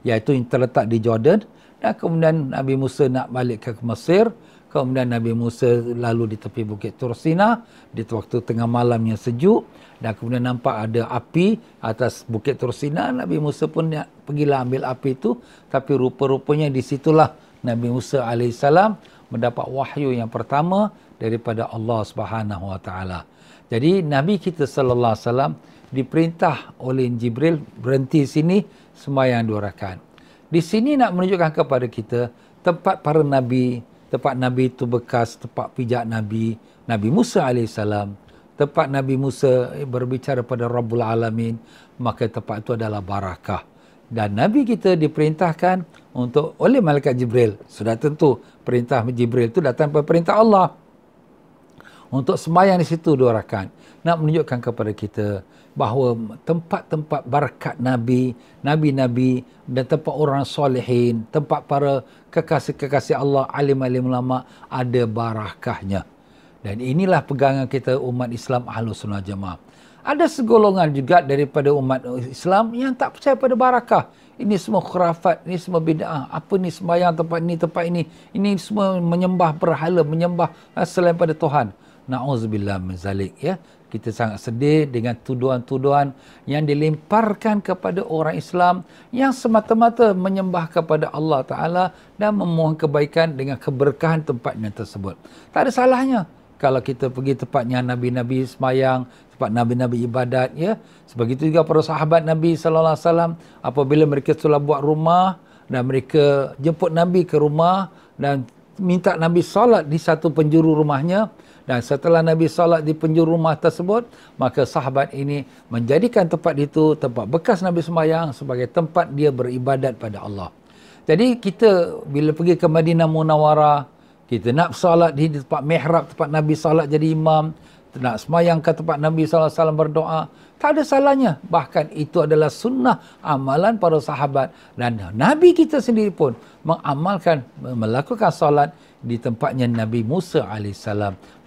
iaitu yang terletak di Jordan, dan kemudian Nabi Musa nak balik ke Mesir. Kemudian Nabi Musa lalu di tepi Bukit Tursina di waktu tengah malam yang sejuk, dan kemudian nampak ada api atas Bukit Tursina. Nabi Musa pun pergilah ambil api itu, tapi rupa-rupanya di situlah Nabi Musa AS mendapat wahyu yang pertama daripada Allah Subhanahu Wa Taala. Jadi Nabi kita sallallahu alaihi wasallam diperintah oleh Jibril berhenti sini sembahyang 2 rakaat. Di sini nak menunjukkan kepada kita tempat para nabi. Tempat Nabi itu bekas tempat pijak Nabi Musa AS. Tempat Nabi Musa berbicara pada Rabbul Alamin, maka tempat itu adalah barakah. Dan Nabi kita diperintahkan untuk oleh malaikat Jibril. Sudah tentu perintah Jibril itu datang daripada perintah Allah untuk sembahyang di situ 2 rakaat. Nak menunjukkan kepada kita bahawa tempat-tempat barakat Nabi, Nabi-Nabi dan tempat orang solehin, tempat para kekasih-kekasih Allah, alim-alim ulama, ada barakahnya. Dan inilah pegangan kita umat Islam Ahlus Sunnah Jamaah. Ada segolongan juga daripada umat Islam yang tak percaya pada barakah. ini semua khurafat, ini semua bid'ah. Apa ni sembahyang tempat ini. Ini semua menyembah berhala, menyembah selain pada Tuhan. Na'udzubillah min zalik, ya. Kita sangat sedih dengan tuduhan-tuduhan yang dilemparkan kepada orang Islam yang semata-mata menyembah kepada Allah Ta'ala dan memohon kebaikan dengan keberkahan tempatnya tersebut. Tak ada salahnya kalau kita pergi tempatnya Nabi-Nabi sembahyang, tempat Nabi-Nabi ibadat, ya. Sebegitu juga para sahabat Nabi SAW, apabila mereka telah buat rumah dan mereka jemput Nabi ke rumah dan minta Nabi solat di satu penjuru rumahnya, dan setelah Nabi solat di penjuru rumah tersebut, maka sahabat ini menjadikan tempat itu, tempat bekas Nabi sembahyang, sebagai tempat dia beribadat pada Allah. Jadi kita bila pergi ke Madinah Munawwarah, kita nak solat di tempat mihrab, tempat Nabi solat jadi imam, nak sembahyang ke tempat Nabi SAW berdoa, tak ada salahnya. Bahkan itu adalah sunnah amalan para sahabat. Dan Nabi kita sendiri pun mengamalkan, melakukan solat di tempatnya Nabi Musa AS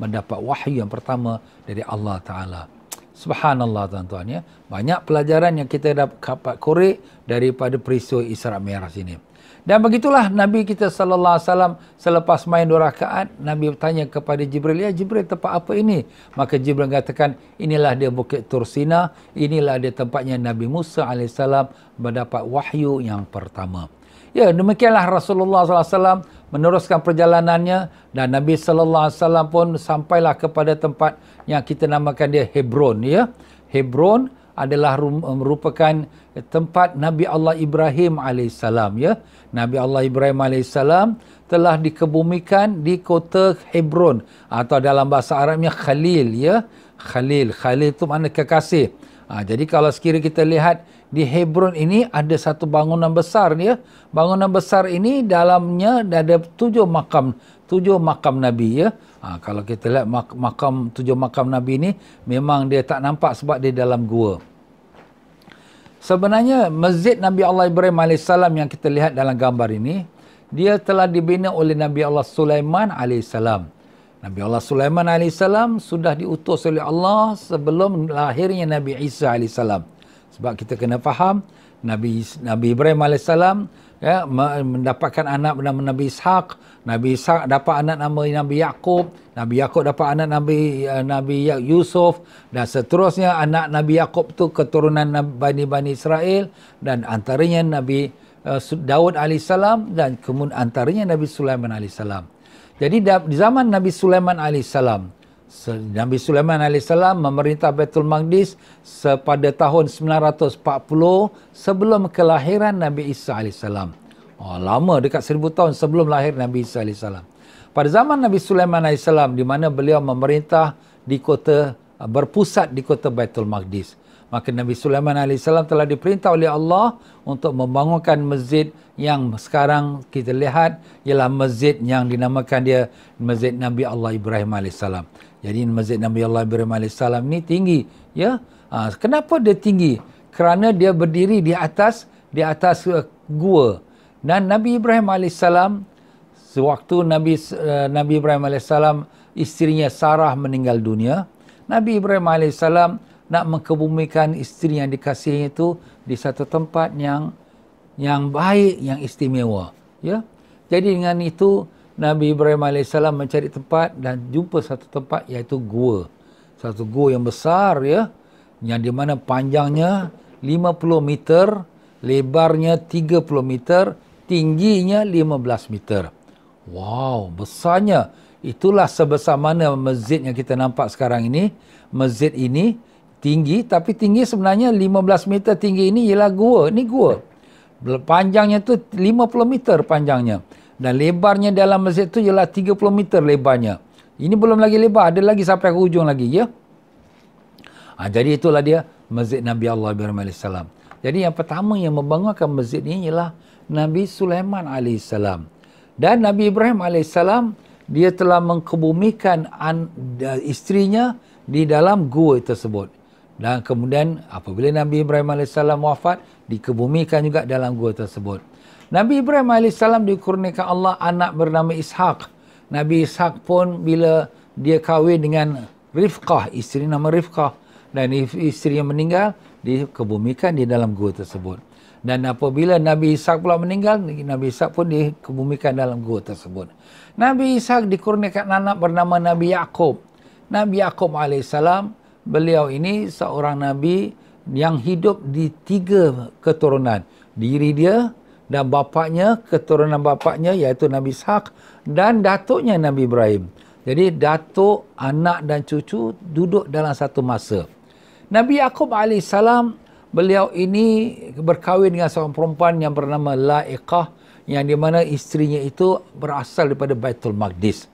mendapat wahyu yang pertama dari Allah Ta'ala. Subhanallah tuan-tuan, ya. Banyak pelajaran yang kita dapat korek daripada peristiwa Isra' Mi'raj ini. Dan begitulah Nabi kita sallallahu alaihi wasallam selepas main 2 rakaat, Nabi bertanya kepada Jibril, "Ya Jibril, tempat apa ini?" Maka Jibril mengatakan, "Inilah dia Bukit Tursina, inilah dia tempatnya Nabi Musa alaihissalam mendapat wahyu yang pertama." Ya, demikianlah Rasulullah sallallahu alaihi wasallam meneruskan perjalanannya dan Nabi sallallahu alaihi wasallam pun sampailah kepada tempat yang kita namakan dia Hebron, ya. Hebron adalah merupakan tempat Nabi Allah Ibrahim alaihissalam, ya. Nabi Allah Ibrahim alaihissalam telah dikebumikan di kota Hebron, atau dalam bahasa Arabnya Khalil, ya. Khalil itu makna kekasih. Jadi kalau sekiranya kita lihat di Hebron ini ada satu bangunan besar, ya. Bangunan besar ini dalamnya ada 7 makam Nabi, ya. Kalau kita lihat 7 makam Nabi ini memang dia tak nampak sebab dia dalam gua. Sebenarnya Masjid Nabi Allah Ibrahim AS yang kita lihat dalam gambar ini, dia telah dibina oleh Nabi Allah Sulaiman AS. Nabi Allah Sulaiman AS sudah diutus oleh Allah sebelum lahirnya Nabi Isa AS. Sebab kita kena faham, Nabi Ibrahim AS, ya, mendapatkan anak bernama Nabi Ishaq. Nabi Ishaq dapat anak nama Nabi Yaqub. Nabi Yaqub dapat anak Nabi Yusuf, dan seterusnya anak Nabi Yaqub tu keturunan Bani Israel, dan antaranya Nabi Daud alaihissalam, dan kemudian antaranya Nabi Sulaiman alaihissalam. Jadi di zaman Nabi Sulaiman alaihissalam, Nabi Sulaiman alaihissalam memerintah Baitul Maqdis pada tahun 940 sebelum kelahiran Nabi Isa alaihissalam. Lama, dekat 1000 tahun sebelum lahir Nabi Isa alaihissalam. Pada zaman Nabi Sulaiman alaihissalam, di mana beliau memerintah di kota, berpusat di kota Baitul Maqdis, maka Nabi Sulaiman alaihissalam telah diperintah oleh Allah untuk membangunkan masjid yang sekarang kita lihat, ialah masjid yang dinamakan dia Masjid Nabi Allah Ibrahim alaihissalam. Jadi Masjid Nabi Allah Ibrahim alaihissalam ni tinggi, ya. Kenapa dia tinggi? Kerana dia berdiri di atas gua. Dan Nabi Ibrahim alaihissalam, sewaktu Nabi Ibrahim alaihissalam isterinya Sarah meninggal dunia, Nabi Ibrahim alaihissalam nak mengkebumikan isteri yang dikasihi itu di satu tempat yang baik, yang istimewa, ya. Jadi dengan itu Nabi Ibrahim alaihissalam mencari tempat dan jumpa satu tempat, iaitu gua. Satu gua yang besar, ya, yang di mana panjangnya 50 meter, lebarnya 30 meter, tingginya 15 meter. Wow, besarnya. Itulah sebesar mana masjid yang kita nampak sekarang ini. Masjid ini tinggi, tapi tinggi sebenarnya 15 meter tinggi ini ialah gua. Ini gua. Panjangnya tu 50 meter panjangnya. Dan lebarnya dalam masjid tu ialah 30 meter lebarnya. Ini belum lagi lebar, ada lagi sampai ke ujung lagi, ya. Jadi itulah dia Masjid Nabi Allah Ibrahim AS. Jadi yang pertama yang membangunkan masjid ini ialah Nabi Sulaiman AS. Dan Nabi Ibrahim AS, dia telah mengkebumikan isterinya di dalam gua tersebut. Dan kemudian apabila Nabi Ibrahim AS wafat, dikebumikan juga dalam gua tersebut. Nabi Ibrahim AS dikurniakan Allah anak bernama Ishaq. Nabi Ishaq pun bila dia kahwin dengan Rifqah, isteri nama Rifqah, dan isteri yang meninggal, dikebumikan di dalam gua tersebut. Dan apabila Nabi Ishak pula meninggal, Nabi Ishak pun dikebumikan dalam gua tersebut. Nabi Ishak dikurniakan anak bernama Nabi Yaqub. Nabi Yaqub alaihissalam, beliau ini seorang Nabi yang hidup di 3 keturunan. Diri dia dan bapaknya, keturunan bapaknya iaitu Nabi Ishak dan datuknya Nabi Ibrahim. Jadi datuk, anak dan cucu duduk dalam satu masa. Nabi Yaqub alaihissalam, beliau ini berkahwin dengan seorang perempuan yang bernama La'iqah, yang di mana isterinya itu berasal daripada Baitul Maqdis.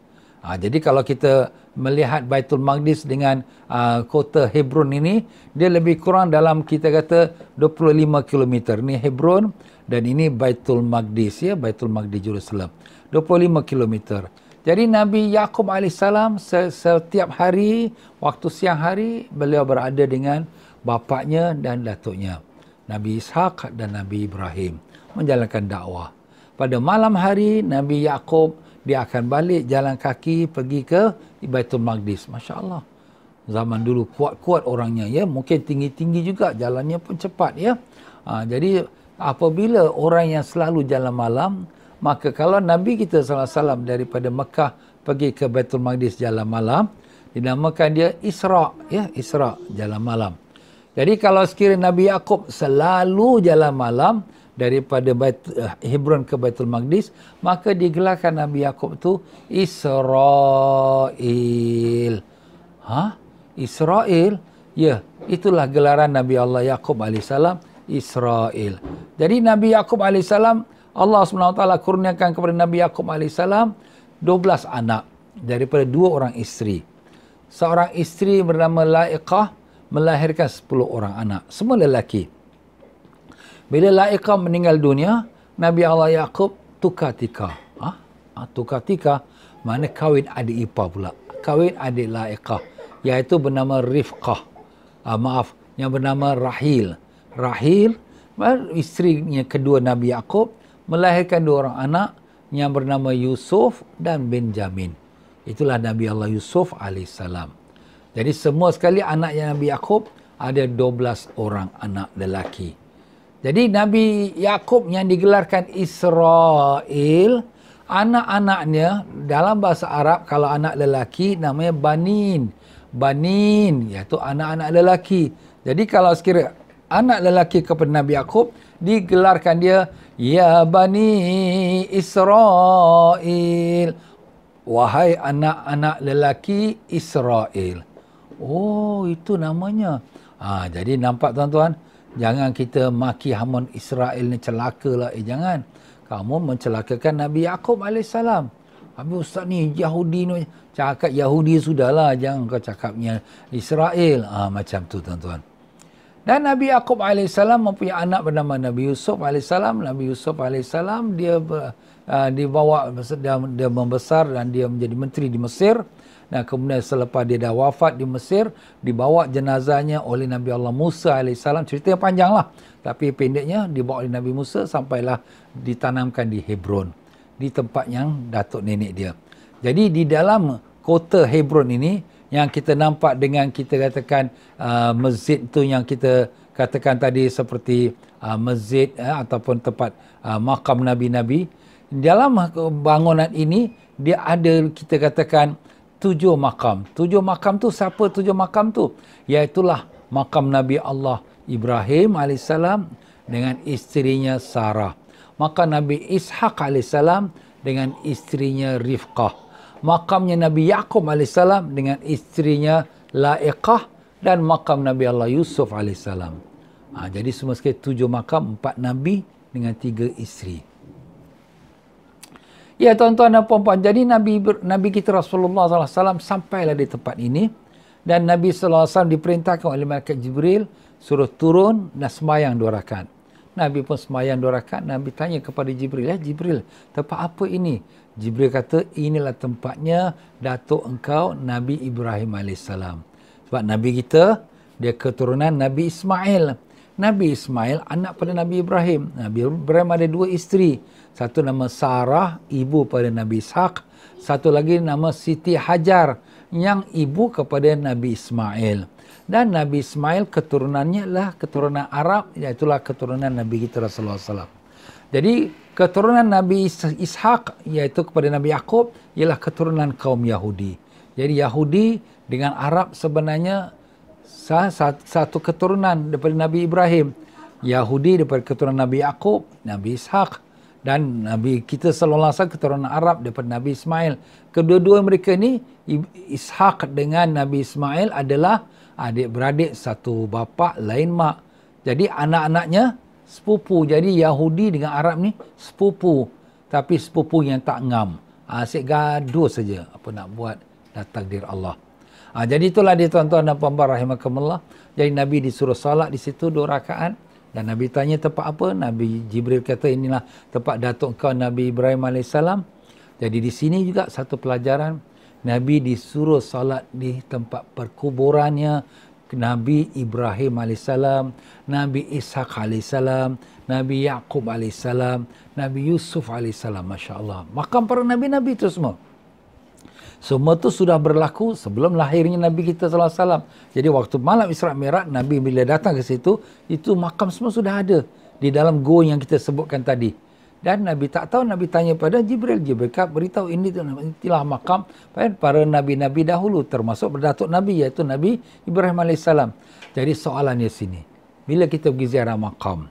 Jadi kalau kita melihat Baitul Maqdis dengan kota Hebron ini, dia lebih kurang dalam kita kata 25 km. Ini Hebron dan ini Baitul Maqdis, ya, Baitul Maqdis Jerusalem. 25 km. Jadi Nabi Yaqub alaihissalam setiap hari, waktu siang hari, beliau berada dengan bapaknya dan datuknya, Nabi Ishak dan Nabi Ibrahim, menjalankan dakwah. Pada malam hari, Nabi Yaqub dia akan balik jalan kaki pergi ke Baitul Maqdis. Masya Allah. Zaman dulu kuat-kuat orangnya, ya. Mungkin tinggi-tinggi juga, jalannya pun cepat, ya. Jadi apabila orang yang selalu jalan malam, maka kalau Nabi kita SAW daripada Mekah pergi ke Baitul Maqdis jalan malam, dinamakan dia Isra, ya, Isra, jalan malam. Jadi kalau sekiranya Nabi Yaqub selalu jalan malam daripada Hebron ke Baitul Maqdis, maka digelarkan Nabi Yaqub itu Israel. Israel? Ya, itulah gelaran Nabi Allah Yaqub alaihissalam, Israel. Jadi Nabi Yaqub alaihissalam, Allah SWT kurniakan kepada Nabi Yaqub alaihissalam 12 anak daripada 2 orang isteri. Seorang isteri bernama La'iqah melahirkan 10 orang anak, semua lelaki. Bila La'iqah meninggal dunia, Nabi Allah Yaqub tukar tika. Tukar tika, mana kahwin adik ipar pula. Kahwin adik La'iqah, iaitu bernama Rifqah. Yang bernama Rahil. Rahil, isterinya kedua Nabi Yaqub, melahirkan 2 orang anak yang bernama Yusuf dan Benjamin. Itulah Nabi Allah Yusuf alaihissalam. Jadi semua sekali anak yang Nabi Yaqub ada 12 orang anak lelaki. Jadi Nabi Yaqub yang digelarkan Israel, anak-anaknya dalam bahasa Arab kalau anak lelaki namanya banin. Banin iaitu anak-anak lelaki. Jadi kalau sekiranya anak lelaki kepada Nabi Yaqub, digelarkan dia ya Bani Israel, wahai anak-anak lelaki Israel. Oh, itu namanya. Jadi nampak tuan-tuan, jangan kita maki hamun Israel ni celaka lah. Jangan. Kamu mencelakakan Nabi Yaqub alaihissalam. Habis ustaz ni Yahudi ni cakap Yahudi sudahlah, jangan kau cakapnya Israel. Macam tu tuan-tuan. Dan Nabi Yaqub alaihissalam mempunyai anak bernama Nabi Yusuf alaihissalam. Nabi Yusuf alaihissalam dia dibawa, dia membesar dan dia menjadi menteri di Mesir. Dan kemudian selepas dia dah wafat di Mesir, dibawa jenazahnya oleh Nabi Allah Musa alaihissalam. Ceritanya panjang lah, tapi pendeknya dibawa oleh Nabi Musa sampailah ditanamkan di Hebron, di tempat yang datuk nenek dia. Jadi di dalam kota Hebron ini, yang kita nampak dengan kita katakan masjid tu yang kita katakan tadi seperti masjid ataupun tempat makam Nabi-Nabi. Dalam bangunan ini dia ada kita katakan 7 makam. 7 makam tu siapa 7 makam tu? Iaitulah makam Nabi Allah Ibrahim alaihissalam dengan isterinya Sarah. Makam Nabi Ishaq alaihissalam dengan isterinya Rifqah. Makamnya Nabi Yaqub alaihissalam dengan isterinya La'iqah dan makam Nabi Allah Yusuf alaihissalam. Jadi semua sekali 7 makam, 4 Nabi dengan 3 isteri. Ya tuan-tuan dan puan-puan, jadi Nabi kita Rasulullah SAW sampailah di tempat ini dan Nabi SAW diperintahkan oleh Malaikat Jibril suruh turun dan sembahyang 2 rakaat. Nabi pun sembahyang 2 rakaat. Nabi tanya kepada Jibril, Jibril, tempat apa ini? Jibril kata, inilah tempatnya datuk engkau Nabi Ibrahim AS. Sebab Nabi kita, dia keturunan Nabi Ismail. Nabi Ismail anak pada Nabi Ibrahim. Nabi Ibrahim ada 2 isteri. Satu nama Sarah, ibu pada Nabi Ishaq. Satu lagi nama Siti Hajar. yang ibu kepada Nabi Ismail. Dan Nabi Ismail keturunannya adalah keturunan Arab, iaitulah keturunan Nabi kita Rasulullah SAW. Jadi keturunan Nabi Ishaq, iaitu kepada Nabi Yaqub, ialah keturunan kaum Yahudi. Jadi Yahudi dengan Arab sebenarnya satu keturunan daripada Nabi Ibrahim. Yahudi daripada keturunan Nabi Yaqub, Nabi Ishaq. Dan Nabi kita sallallahu alaihi wasallam keturunan Arab daripada Nabi Ismail. Kedua-dua mereka ni, Ishaq dengan Nabi Ismail adalah adik-beradik satu bapa lain mak. Jadi anak-anaknya sepupu. Jadi Yahudi dengan Arab ni sepupu. Tapi sepupu yang tak ngam. Asyik gaduh saja. Apa nak buat, dah takdir Allah. Jadi itulah dia tuan-tuan dan puan-puan rahimakumullah. Jadi Nabi disuruh salat di situ 2 rakaat. Dan Nabi tanya tempat apa? Nabi Jibril kata inilah tempat datuk kau Nabi Ibrahim AS. Jadi di sini juga satu pelajaran. Nabi disuruh salat di tempat perkuburannya Nabi Ibrahim AS, Nabi Ishaq AS, Nabi Yaqub AS, Nabi Yusuf AS. Masya Allah. Makam para Nabi-Nabi itu semua. Semua itu sudah berlaku sebelum lahirnya Nabi kita sallallahu alaihi wasallam. Jadi waktu malam Isra Mi'raj, Nabi bila datang ke situ, itu makam semua sudah ada di dalam gua yang kita sebutkan tadi. Dan Nabi tak tahu, Nabi tanya pada Jibril. Jibril beritahu inilah makam para Nabi-Nabi dahulu, termasuk berdatuk Nabi, iaitu Nabi Ibrahim AS. Jadi soalannya sini, bila kita pergi ziarah makam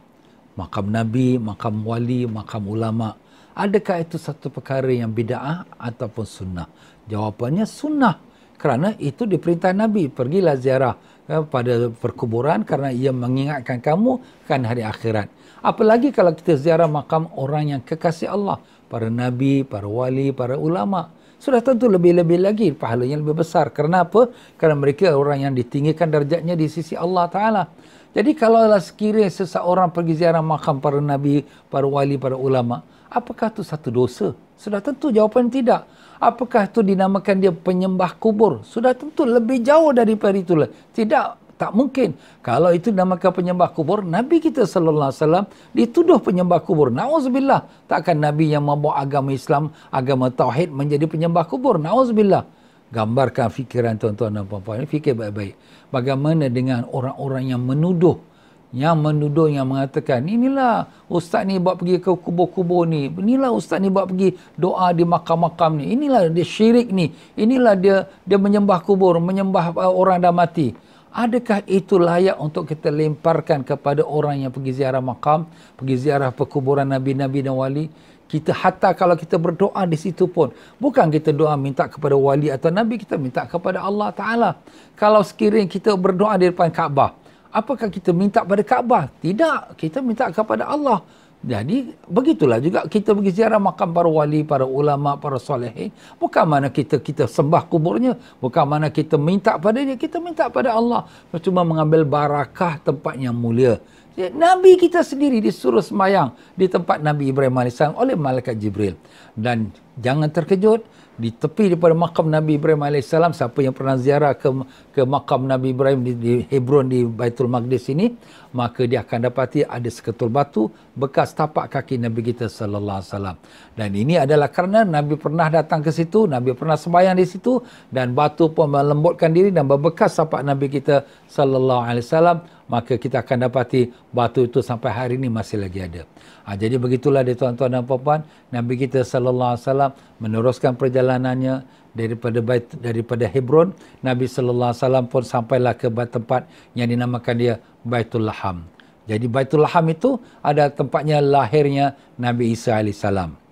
Nabi, makam wali, makam ulama, adakah itu satu perkara yang bid'ah ataupun sunnah? Jawapannya sunnah. Kerana itu diperintah Nabi. Pergilah ziarah pada perkuburan kerana ia mengingatkan kamu kan hari akhirat. Apalagi kalau kita ziarah makam orang yang kekasih Allah. Para Nabi, para wali, para ulama. Sudah tentu lebih-lebih lagi pahalanya lebih besar. Kerana apa? Kerana mereka orang yang ditinggikan darjatnya di sisi Allah Ta'ala. Jadi kalau sekiranya seseorang pergi ziarah makam para Nabi, para wali, para ulama, apakah itu satu dosa? Sudah tentu jawapan tidak. Apakah itu dinamakan dia penyembah kubur? Sudah tentu lebih jauh daripada itulah. Tidak, tak mungkin. Kalau itu dinamakan penyembah kubur, Nabi kita sallallahu alaihi wasallam dituduh penyembah kubur. Nauzubillah. Takkan Nabi yang membawa agama Islam, agama tauhid menjadi penyembah kubur. Nauzubillah. Gambarkan fikiran tuan-tuan dan puan-puan, fikir baik-baik. Bagaimana dengan orang-orang yang menuduh, yang mengatakan, inilah ustaz ni buat pergi ke kubur-kubur ni, inilah ustaz ni buat pergi doa di makam-makam ni, inilah dia syirik ni, inilah dia menyembah kubur, menyembah orang dah mati. Adakah itu layak untuk kita lemparkan kepada orang yang pergi ziarah makam, pergi ziarah perkuburan Nabi-Nabi dan wali? Kita hatta kalau kita berdoa di situ pun, bukan kita doa minta kepada wali atau Nabi, kita minta kepada Allah Ta'ala. Kalau sekiranya kita berdoa di depan Kaabah, apakah kita minta pada Kaabah? Tidak, kita minta kepada Allah. Jadi begitulah juga kita pergi ziarah makam para wali, para ulama, para solehin. Bukan mana kita sembah kuburnya, bukan mana kita minta pada dia, kita minta pada Allah. Cuma mengambil barakah tempat yang mulia. Nabi kita sendiri disuruh sembahyang di tempat Nabi Ibrahim AS oleh malaikat Jibril. Dan jangan terkejut, di tepi daripada makam Nabi Ibrahim AS, siapa yang pernah ziarah ke makam Nabi Ibrahim di Hebron di Baitul Maqdis ini, maka dia akan dapati ada seketul batu bekas tapak kaki Nabi kita sallallahu alaihi wasallam. Dan ini adalah kerana Nabi pernah datang ke situ, Nabi pernah sembahyang di situ, dan batu pun melembutkan diri dan berbekas tapak Nabi kita sallallahu alaihi wasallam. Maka kita akan dapati batu itu sampai hari ini masih lagi ada. Jadi begitulah dia tuan-tuan dan puan-puan, Nabi kita sallallahu alaihi wasallam meneruskan perjalanannya daripada Hebron. Nabi sallallahu alaihi wasallam pun sampailah ke tempat yang dinamakan dia Baitul Laham. Jadi Baitul Laham itu ada tempatnya lahirnya Nabi Isa alaihissalam.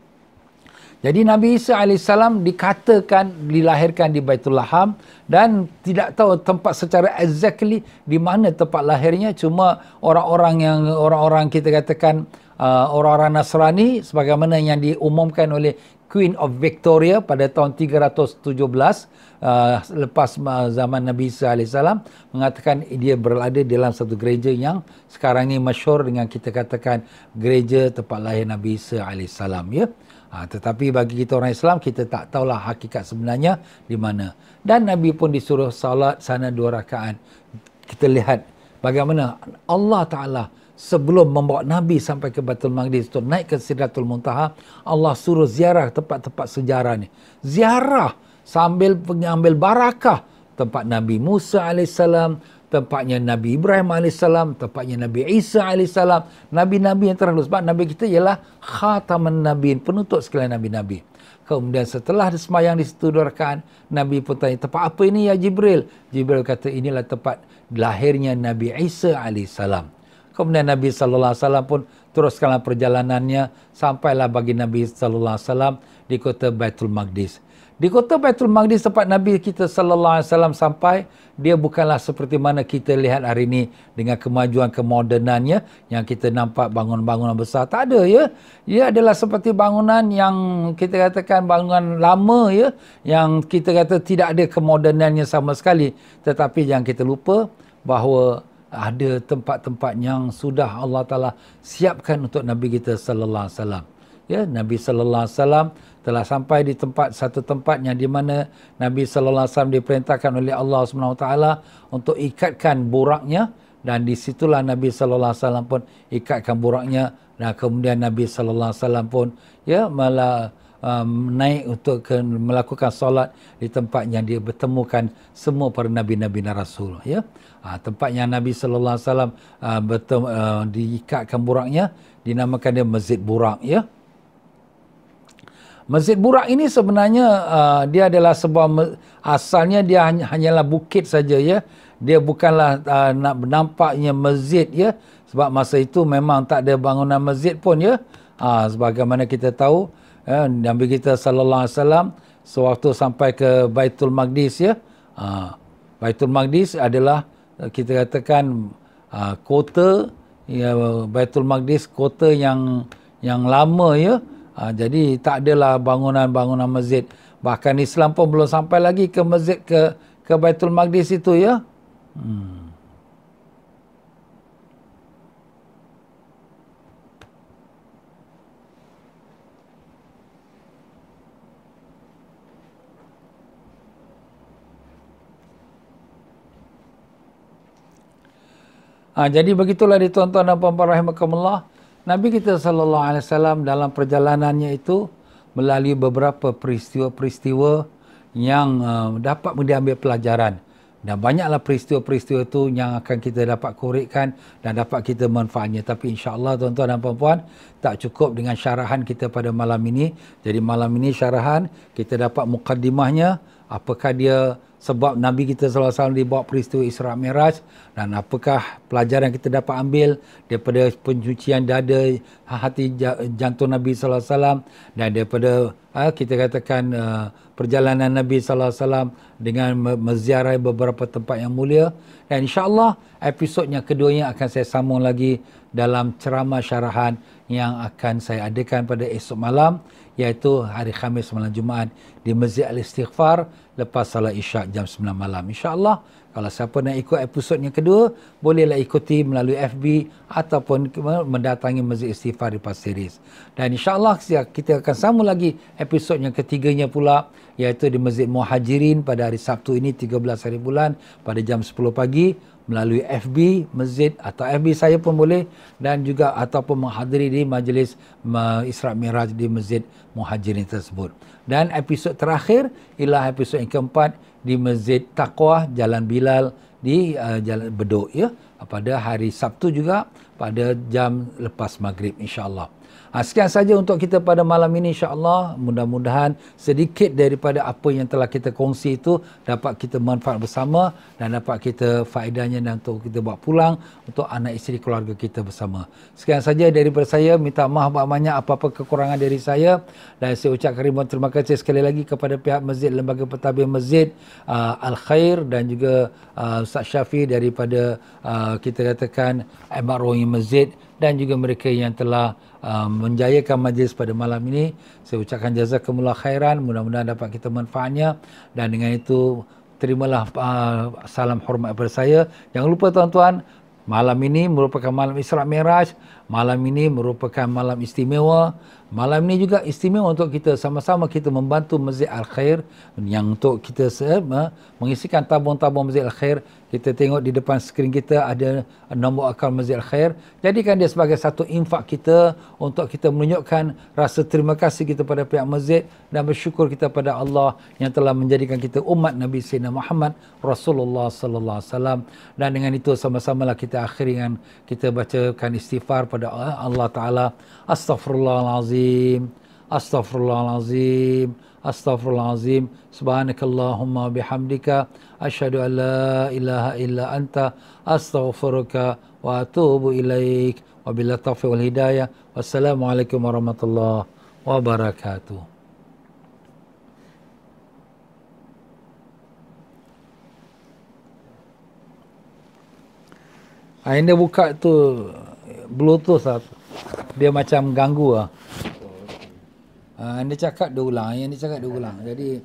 Jadi Nabi Isa AS dikatakan dilahirkan di Baitul Laham dan tidak tahu tempat secara exactly di mana tempat lahirnya. Cuma orang-orang kita katakan orang-orang Nasrani sebagaimana yang diumumkan oleh Queen of Victoria pada tahun 317 lepas zaman Nabi Isa AS, mengatakan dia berada dalam satu gereja yang sekarang ini masyhur dengan kita katakan gereja tempat lahir Nabi Isa AS, ya. Tetapi bagi kita orang Islam, kita tak tahulah hakikat sebenarnya di mana. Dan Nabi pun disuruh salat sana 2 rakaat. Kita lihat bagaimana Allah Ta'ala sebelum membawa Nabi sampai ke Baitul Maqdis untuk naik ke Sidratul Muntaha, Allah suruh ziarah tempat-tempat sejarah ni. Ziarah sambil mengambil barakah tempat Nabi Musa alaihissalam, tempatnya Nabi Ibrahim alaihissalam, tempatnya Nabi Isa alaihissalam, nabi-nabi yang terdahulu. Sebab Nabi kita ialah khataman nabiin, penutup sekalian nabi-nabi. Kemudian setelah sembahyang di situ 2 rakaat, Nabi pun tanya, tempat apa ini ya Jibril? Jibril kata, inilah tempat lahirnya Nabi Isa alaihissalam. Kemudian Nabi SAW pun teruskanlah perjalanannya, sampailah bagi Nabi SAW di kota Baitul Maqdis. Di kota Baitul Maqdis tempat Nabi kita SAW sampai, dia bukanlah seperti mana kita lihat hari ini dengan kemajuan kemodernannya yang kita nampak bangunan-bangunan besar. Tak ada ya. Ia adalah seperti bangunan yang kita katakan bangunan lama ya, yang kita kata tidak ada kemodernannya sama sekali. Tetapi jangan kita lupa bahawa ada tempat-tempat yang sudah Allah Ta'ala siapkan untuk Nabi kita sallallahu alaihi wasallam. Ya, Nabi sallallahu alaihi wasallam telah sampai di satu tempat yang di mana Nabi sallallahu alaihi wasallam diperintahkan oleh Allah Subhanahu Wa Taala untuk ikatkan buraknya, dan di situlah Nabi sallallahu alaihi wasallam pun ikatkan buraknya, dan kemudian Nabi sallallahu alaihi wasallam pun ya malah naik untuk melakukan solat di tempat yang dia bertemukan semua para nabi-nabi dan rasul ya. Tempat yang Nabi sallallahu alaihi wasallam diikatkan buraknya dinamakan dia Masjid Burak ya. Masjid Burak ini sebenarnya dia adalah sebuah, asalnya dia hanyalah bukit saja ya. Dia bukanlah nampaknya masjid ya. Sebab masa itu memang tak ada bangunan masjid pun ya. Sebagaimana kita tahu Nabi kita sallallahu alaihi wasallam sewaktu sampai ke Baitul Maqdis ya. Baitul Maqdis adalah kita katakan kota ya, Baitul Maqdis kota yang lama ya. Jadi tak adalah bangunan-bangunan masjid. Bahkan Islam pun belum sampai lagi ke masjid ke Baitul Maqdis itu ya. Jadi begitulah di tuan-tuan dan puan-puan rahimakumullah. Nabi kita sallallahu alaihi wasallam dalam perjalanannya itu melalui beberapa peristiwa-peristiwa yang dapat diambil pelajaran, dan banyaklah peristiwa-peristiwa itu yang akan kita dapat korekkan dan dapat kita manfaatnya. Tapi insya-Allah tuan-tuan dan puan-puan, tak cukup dengan syarahan kita pada malam ini. Jadi malam ini syarahan kita dapat mukaddimahnya, apakah dia sebab Nabi kita SAW dibawa peristiwa Isra Mi'raj, dan apakah pelajaran kita dapat ambil daripada pencucian dada hati jantung Nabi SAW, dan daripada kita katakan perjalanan Nabi SAW dengan menziarahi beberapa tempat yang mulia. Dan insya-Allah episod yang keduanya akan saya sambung lagi dalam ceramah syarahan yang akan saya adakan pada esok malam, iaitu hari Khamis malam Jumaat di Masjid Al-Istighfar lepas salat Isyak jam 9 malam. InsyaAllah kalau siapa nak ikut episod yang kedua, bolehlah ikuti melalui FB ataupun mendatangi Masjid Istighfar di Pasir Ris. Dan insyaAllah kita akan sambung lagi episod yang ketiganya pula, iaitu di Masjid Muhajirin pada hari Sabtu ini 13 hari bulan pada jam 10 pagi melalui FB masjid atau FB saya pun boleh, dan juga ataupun menghadiri di majlis Isra Mi'raj di Masjid Muhajirin tersebut. Dan episod terakhir ialah episod yang keempat di Masjid Taqwa Jalan Bilal di Jalan Bedok ya, pada hari Sabtu juga pada jam lepas maghrib insya-Allah. Sekian saja untuk kita pada malam ini insya-Allah. Mudah-mudahan sedikit daripada apa yang telah kita kongsi itu dapat kita manfaat bersama dan dapat kita faedahnya dan untuk kita bawa pulang untuk anak isteri keluarga kita bersama. Sekian saja daripada saya. Minta maaf banyak apa-apa kekurangan dari saya, dan saya ucapkan ribuan terima kasih sekali lagi kepada pihak Masjid Lembaga Pentadbir Masjid Al-Khair, dan juga Ustaz Syafi daripada kita katakan MROI Masjid, dan juga mereka yang telah menjayakan majlis pada malam ini. Saya ucapkan jazakumullah khairan, mudah-mudahan dapat kita manfaatnya, dan dengan itu terimalah salam hormat daripada saya. Jangan lupa tuan-tuan, malam ini merupakan malam Isra Mi'raj, malam ini merupakan malam istimewa, Malam ni juga istimewa untuk kita sama-sama kita membantu Masjid Al-Khair yang untuk kita mengisikan tabung-tabung Masjid Al-Khair. Kita tengok di depan skrin kita ada nombor akaun Masjid Al-Khair. Jadikan dia sebagai satu infak kita untuk kita menunjukkan rasa terima kasih kita pada pihak masjid dan bersyukur kita pada Allah yang telah menjadikan kita umat Nabi Sayyidina Muhammad Rasulullah sallallahu alaihi wasallam. Dan dengan itu sama-samalah kita akhiri dengan kita bacakan istighfar pada Allah Taala. Astaghfirullahalazim, astaghfirullahalazim, astaghfirullahalazim. Subhanakallahumma bihamdika asyhadu an la ilaha illa anta astaghfiruka wa atubu ilaik. Wabillahi taufiq wal hidayah. Wassalamualaikum warahmatullahi wabarakatuh. Yang dia buka tu Bluetooth lah. Dia macam ganggu lah. Dia cakap dia ulang. Yang dia cakap dia ulang. Jadi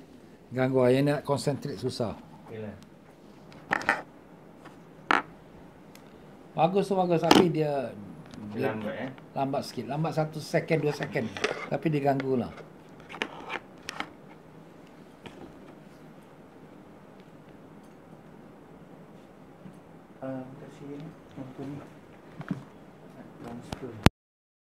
ganggu lah. Yang dia nak concentrate susah. Bagus tu bagus. Tapi dia lambat lambat sikit. Lambat 1 second 2 second. Tapi dia ganggu lah. Kasih ni. Transfer.